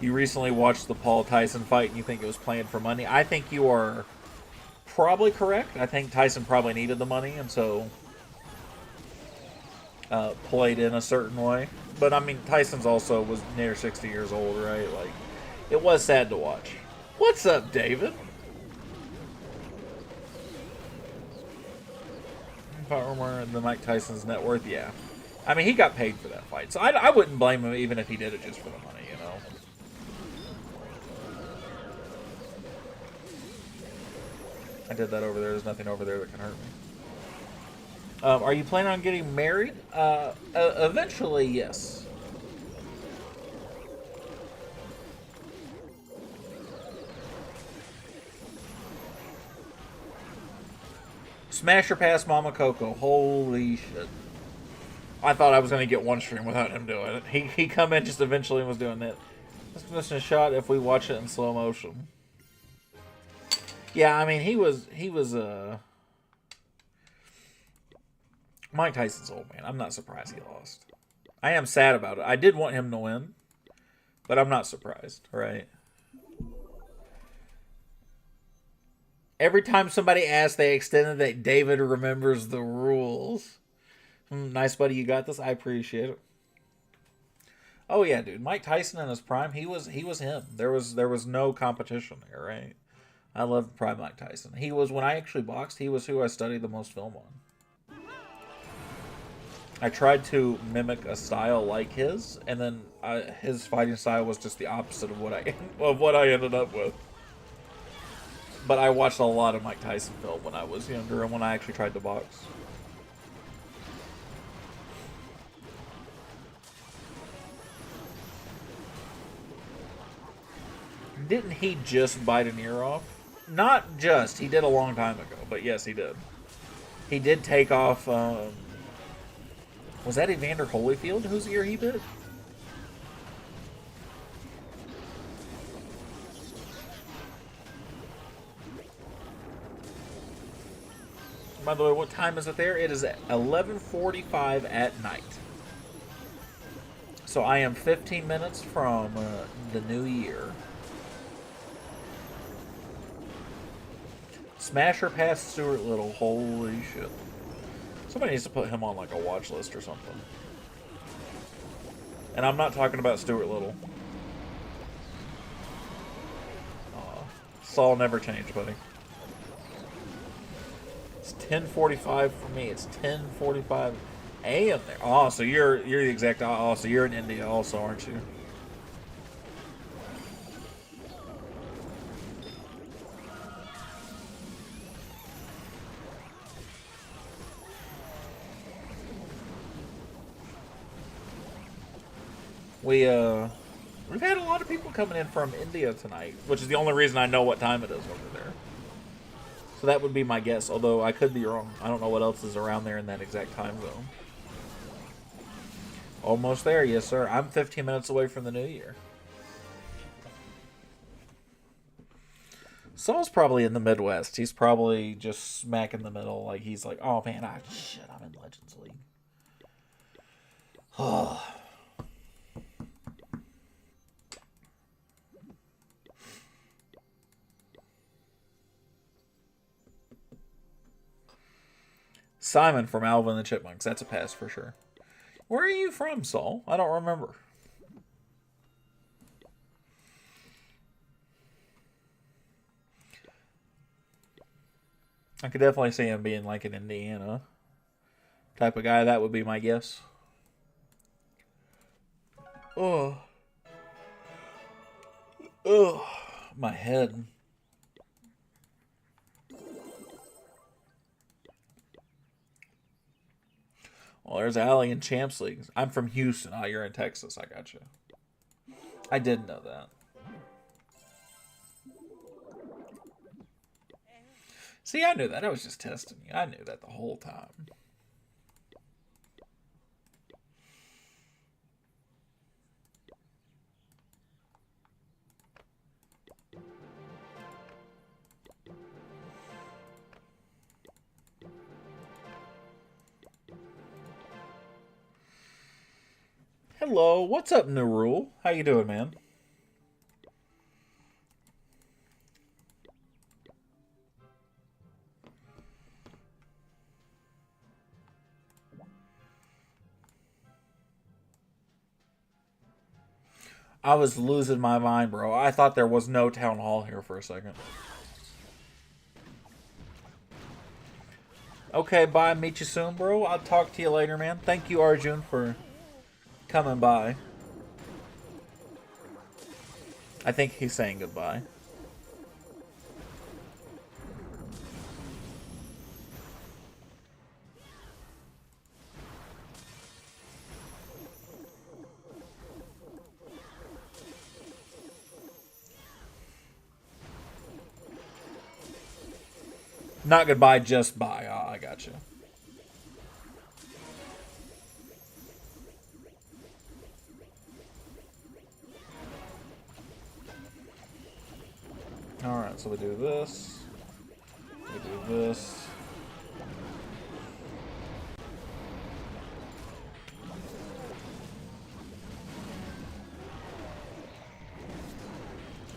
You recently watched the Paul Tyson fight and you think it was planned for money. I think you are probably correct. I think Tyson probably needed the money, and so played in a certain way. But I mean, Tyson's also was near 60 years old, right? Like, it was sad to watch. What's up, David? If I remember the Mike Tyson's net worth, yeah. I mean, he got paid for that fight, so I wouldn't blame him even if he did it just for the money, you know. I did that over there. There's nothing over there that can hurt me. Are you planning on getting married? Eventually, yes. Smash or pass Mama Coco. Holy shit. I thought I was going to get one stream without him doing it. He come in just eventually and was doing that. Let's miss a shot if we watch it in slow motion. Yeah, I mean, he was Mike Tyson's old, man. I'm not surprised he lost. I am sad about it. I did want him to win, but I'm not surprised, right? Every time somebody asks, they extended that David remembers the rules. Nice, buddy. You got this. I appreciate it. Oh yeah, dude. Mike Tyson in his prime, he was him. There was no competition there, right? I loved prime Mike Tyson. He was, when I actually boxed, he was who I studied the most film on. I tried to mimic a style like his, and then his fighting style was just the opposite of what I ended up with. But I watched a lot of Mike Tyson film when I was younger and when I actually tried to box. Didn't he just bite an ear off? Not just. He did a long time ago, but yes, he did. He did take off... was that Evander Holyfield whose ear he bit? By the way, what time is it there? It is at 11:45 at night. So I am 15 minutes from the new year. Smash or pass Stuart Little. Holy shit. Somebody needs to put him on like a watch list or something. And I'm not talking about Stuart Little. Saul never changed, buddy. It's 10:45 for me. It's 10:45 a.m. there. Oh, so you're the exact. Oh, so you're in India also, aren't you? We've had a lot of people coming in from India tonight, which is the only reason I know what time it is over there. So that would be my guess, although I could be wrong. I don't know what else is around there in that exact time zone. Almost there, yes sir. I'm 15 minutes away from the new year. Saul's probably in the Midwest. He's probably just smack in the middle. Like, he's like, oh man, shit, I'm in Legends League. Oh. Simon from Alvin and the Chipmunks. That's a pass for sure. Where are you from, Saul? I don't remember. I could definitely see him being like an Indiana type of guy. That would be my guess. Oh. Oh. My head. Well, there's Allie in Champs League. I'm from Houston. Oh, you're in Texas. I got you. I did know that. See, I knew that. I was just testing you. I knew that the whole time. Hello, what's up, Narul? How you doing, man? I was losing my mind, bro. I thought there was no town hall here for a second. Okay, bye. Meet you soon, bro. I'll talk to you later, man. Thank you, Arjun, for coming by. I think he's saying goodbye. Not goodbye, just bye. Oh, I got you. Alright, so we do this. We do this.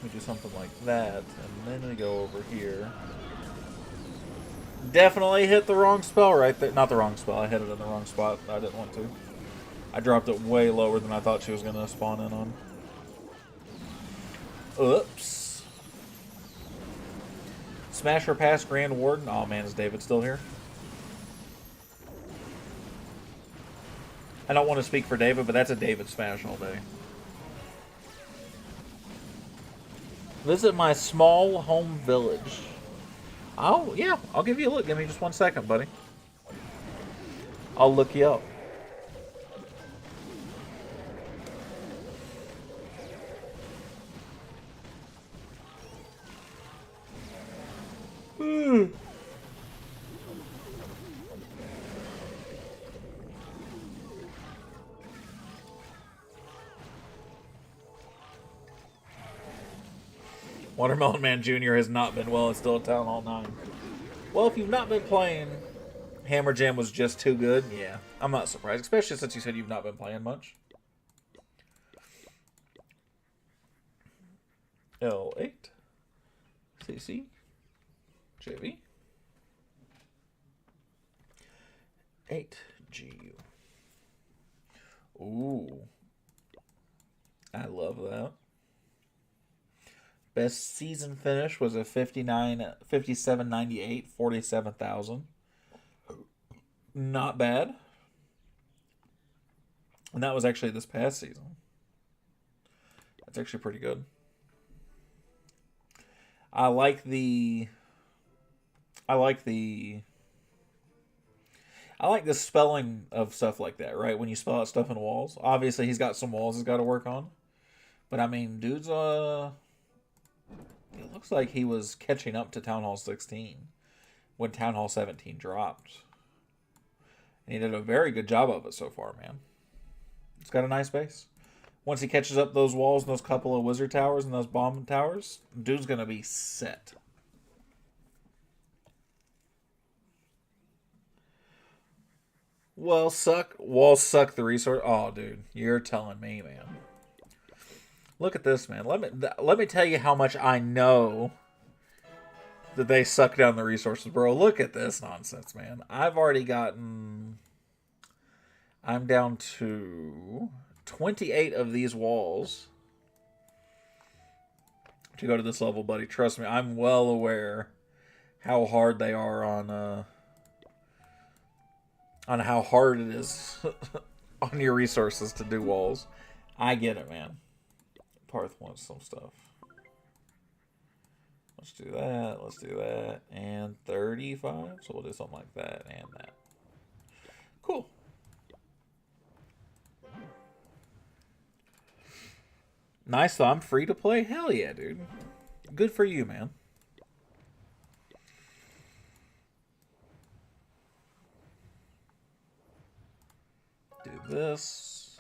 We do something like that, and then we go over here. Definitely hit the wrong spell right there. Not the wrong spell. I hit it in the wrong spot. I didn't want to. I dropped it way lower than I thought she was going to spawn in on. Oops. Smash her past Grand Warden. Oh man, is David still here? I don't want to speak for David, but that's a David smash all day. Visit my small home village. Oh, yeah. I'll give you a look. Give me just 1 second, buddy. I'll look you up. Watermelon Man Jr. has not been well. It's still a Town Hall 9. Well, if you've not been playing, Hammer Jam was just too good. Yeah, I'm not surprised. Especially since you said you've not been playing much. L8. CC. JV. 8GU. Ooh. I love that. Best season finish was a 57.98, 47,000. Not bad. And that was actually this past season. That's actually pretty good. I like the spelling of stuff like that, right? When you spell out stuff in walls. Obviously he's got some walls he's got to work on. But I mean, dude's it looks like he was catching up to Town Hall 16 when Town Hall 17 dropped. And he did a very good job of it so far, man. It's got a nice base. Once he catches up those walls and those couple of wizard towers and those bomb towers, dude's going to be set. Walls suck the resource. Oh, dude, you're telling me, man. Look at this, man. Let me tell you how much I know that they suck down the resources, bro. Look at this nonsense, man. I've already gotten... I'm down to 28 of these walls to go to this level, buddy. Trust me, I'm well aware how hard they are on how hard it is on your resources to do walls. I get it, man. Parth wants some stuff. Let's do that. Let's do that. And 35. So we'll do something like that and that. Cool. Nice, though. I'm free to play? Hell yeah, dude. Good for you, man. Do this.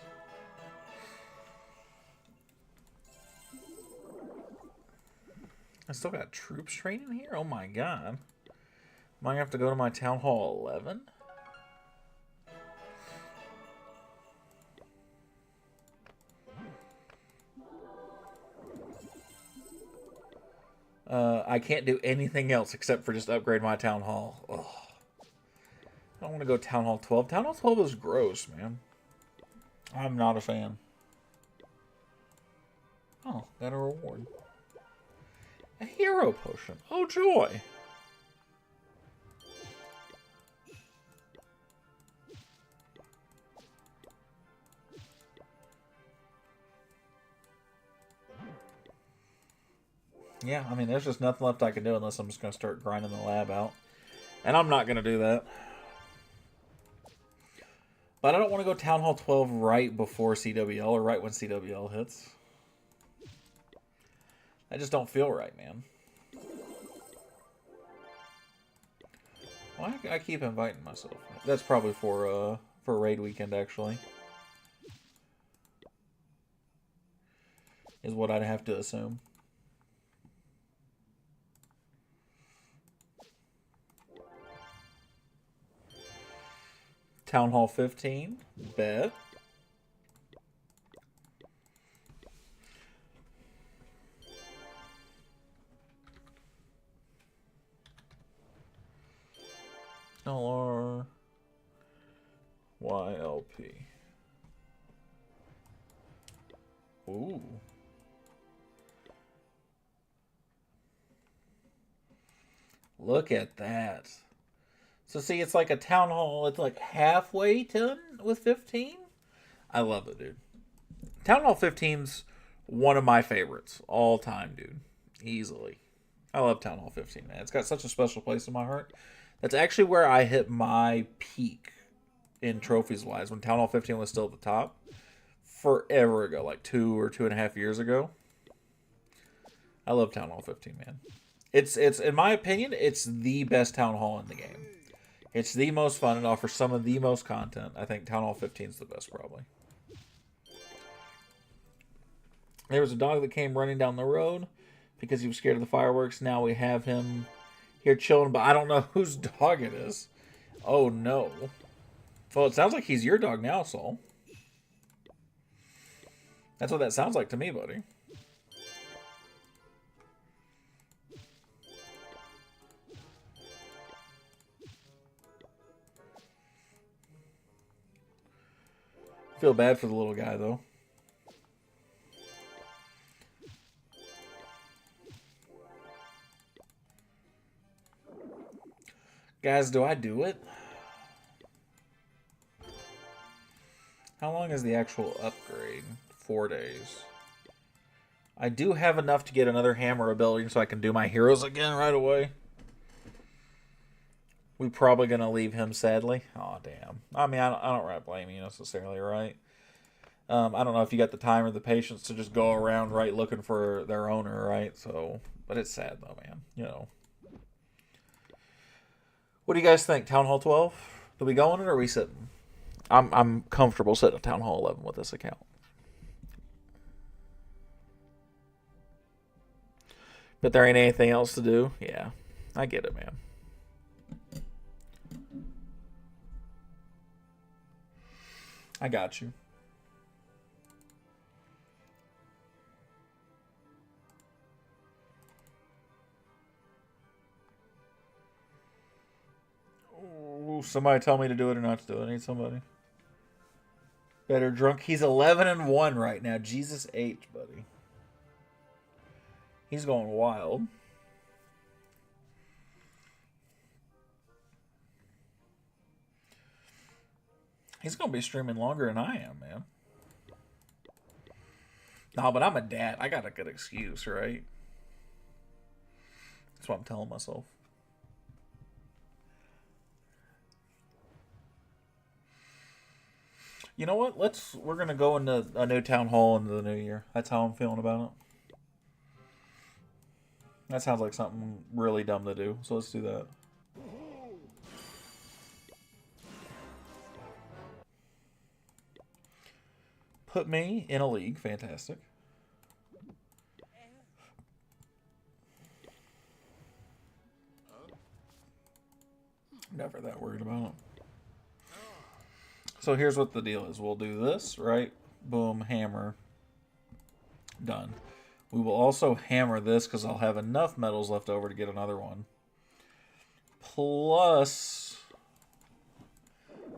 I still got troops training here? Oh my god. Am I going to have to go to my Town Hall 11? I can't do anything else except for just upgrade my Town Hall. Ugh. I don't want to go Town Hall 12. Town Hall 12 is gross, man. I'm not a fan. Oh, got a reward. A hero potion. Oh, joy. Yeah, I mean, there's just nothing left I can do unless I'm just going to start grinding the lab out. And I'm not going to do that. But I don't want to go Town Hall 12 right before CWL or right when CWL hits. I just don't feel right, man. Well, I keep inviting myself. That's probably for raid weekend, actually. Is what I'd have to assume. Town Hall 15. Bet. LR. YLP. Ooh. Look at that. So see, it's like a town hall. It's like halfway done with 15. I love it, dude. Town Hall 15's one of my favorites all time, dude. Easily. I love Town Hall 15, man. It's got such a special place in my heart. That's actually where I hit my peak in trophies-wise, when Town Hall 15 was still at the top. Forever ago, like 2.5 years ago. I love Town Hall 15, man. It's in my opinion, it's the best Town Hall in the game. It's the most fun. It offers some of the most content. I think Town Hall 15 is the best, probably. There was a dog that came running down the road because he was scared of the fireworks. Now we have him here chilling, but I don't know whose dog it is. Oh, no. Well, it sounds like he's your dog now, Saul. That's what that sounds like to me, buddy. Feel bad for the little guy, though. Guys, do I do it? How long is the actual upgrade? 4 days. I do have enough to get another hammer ability so I can do my heroes again right away. We're probably going to leave him, sadly. Oh, damn. I mean, I don't really blame you necessarily, right? I don't know if you got the time or the patience to just go around, right, looking for their owner, right? So, but it's sad, though, man. You know. What do you guys think? Town Hall 12? Do we go on it or are we sitting? I'm comfortable sitting at Town Hall 11 with this account. But there ain't anything else to do? Yeah. I get it, man. I got you. Ooh, somebody tell me to do it or not to do it. I need somebody. Better drunk. He's 11-1 right now. Jesus H, buddy. He's going wild. He's going to be streaming longer than I am, man. No, but I'm a dad. I got a good excuse, right? That's what I'm telling myself. You know what? We're gonna go into a new town hall into the new year. That's how I'm feeling about it. That sounds like something really dumb to do. So let's do that. Put me in a league. Fantastic. Never that worried about it. So here's what the deal is. We'll do this, right? Boom, hammer. Done. We will also hammer this because I'll have enough metals left over to get another one. Plus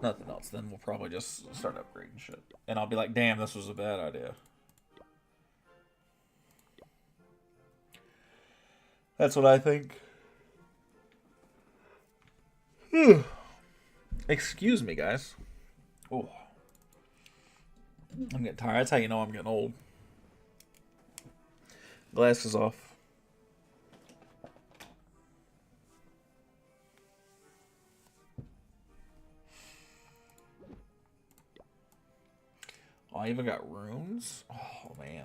nothing else. Then we'll probably just start upgrading shit. And I'll be like, damn, this was a bad idea. That's what I think. Excuse me, guys. Oh, I'm getting tired. That's how you know I'm getting old. Glasses off. Oh, I even got runes? Oh, man.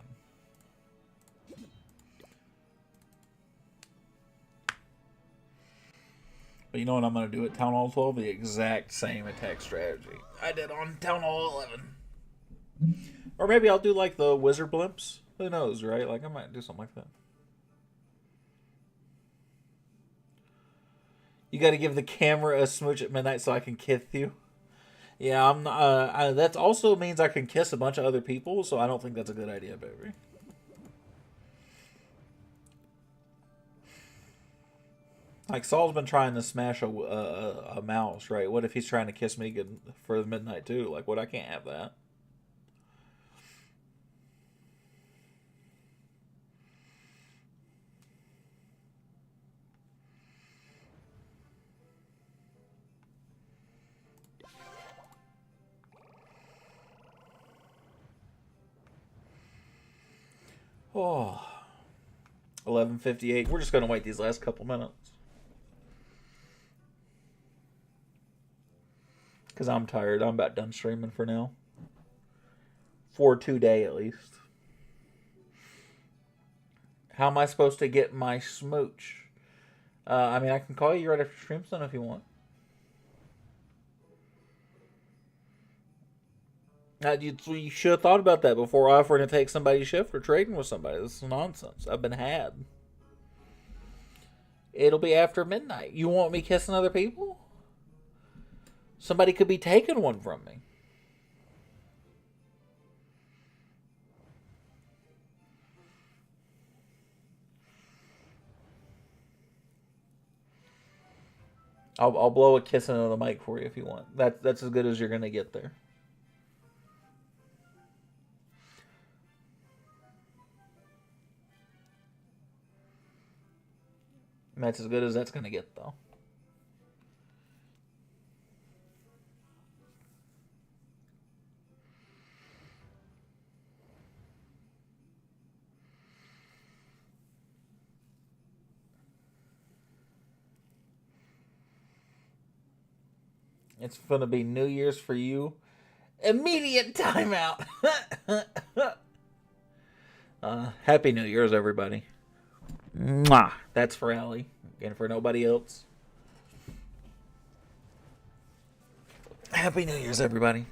But you know what I'm going to do at Town Hall 12? The exact same attack strategy I did on Town Hall 11. Or maybe I'll do like the wizard blimps. Who knows, right? Like I might do something like that. You got to give the camera a smooch at midnight so I can kiss you. Yeah, I'm. That also means I can kiss a bunch of other people, so I don't think that's a good idea, baby. Like Saul's been trying to smash a mouse, right? What if he's trying to kiss me good for midnight too? Like, what? I can't have that. Oh, 11:58. We're just gonna wait these last couple minutes because I'm tired. I'm about done streaming for now. For today, at least. How am I supposed to get my smooch? I mean, I can call you right after stream's done if you want. You should have thought about that before offering to take somebody's shift or trading with somebody. This is nonsense. I've been had. It'll be after midnight. You want me kissing other people? Somebody could be taking one from me. I'll blow a kiss into the mic for you if you want. That's as good as you're gonna get there. That's as good as that's gonna get, though. It's gonna be New Year's for you. Immediate timeout. Happy New Year's, everybody. Mwah. That's for Allie and for nobody else. Happy New Year's, everybody.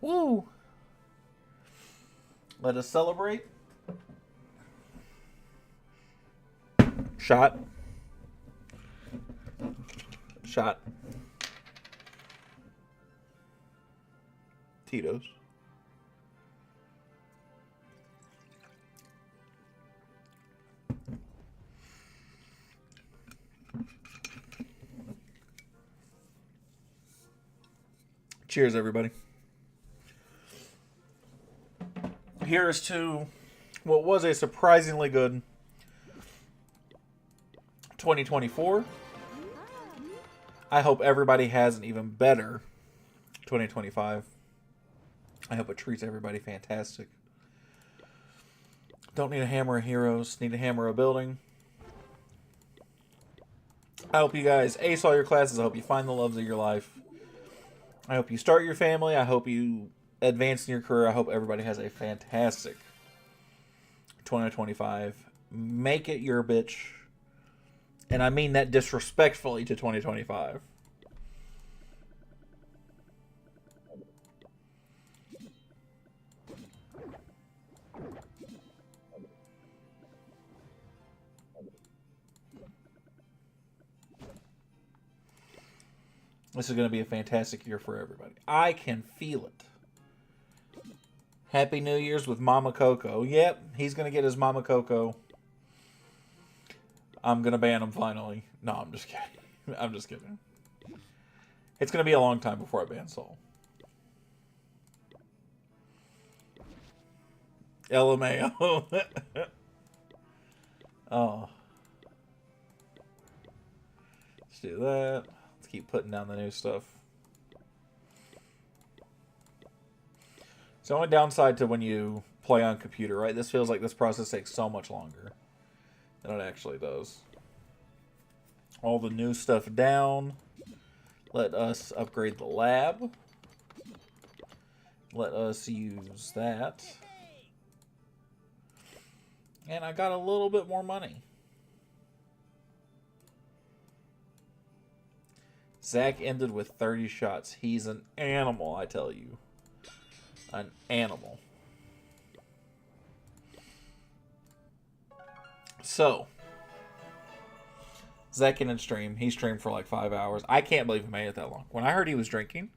Woo. Let us celebrate. Shot. Shot. Tito's. Cheers, everybody. Here's to what was a surprisingly good 2024. I hope everybody has an even better 2025. I hope it treats everybody fantastic. Don't need a hammer of heroes. Need a hammer of building. I hope you guys ace all your classes. I hope you find the loves of your life. I hope you start your family. I hope you advance in your career. I hope everybody has a fantastic 2025. Make it your bitch. And I mean that disrespectfully to 2025. This is going to be a fantastic year for everybody. I can feel it. Happy New Year's with Mama Coco. Yep, he's going to get his Mama Coco. I'm going to ban him finally. No, I'm just kidding. I'm just kidding. It's going to be a long time before I ban Soul. LMAO. Oh. Let's do that. Let's keep putting down the new stuff. It's the only downside to when you play on computer, right? This feels like this process takes so much longer than it actually does. All the new stuff down. Let us upgrade the lab. Let us use that. And I got a little bit more money. Zach ended with 30 shots. He's an animal, I tell you. An animal. So, Zach in stream. He streamed for like 5 hours. I can't believe he made it that long. When I heard he was drinking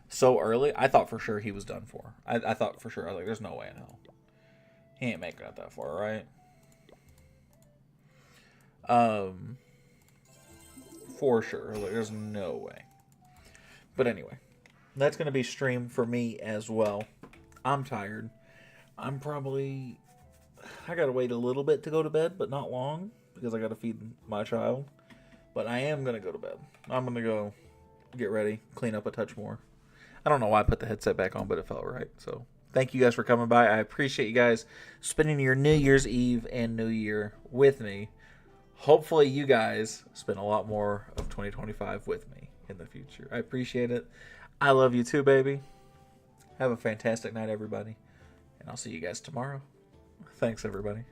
so early, I thought for sure he was done for. I thought for sure. I was like, there's no way in hell. He ain't making it that far, right? For sure. Like, there's no way. But anyway, that's going to be stream for me as well. I'm tired. I got to wait a little bit to go to bed, but not long, because I got to feed my child. But I am going to go to bed. I'm going to go get ready, clean up a touch more. I don't know why I put the headset back on, but it felt right. So thank you guys for coming by. I appreciate you guys spending your New Year's Eve and New Year with me. Hopefully you guys spend a lot more of 2025 with me in the future. I appreciate it. I love you too, baby. Have a fantastic night, everybody. And I'll see you guys tomorrow. Thanks, everybody.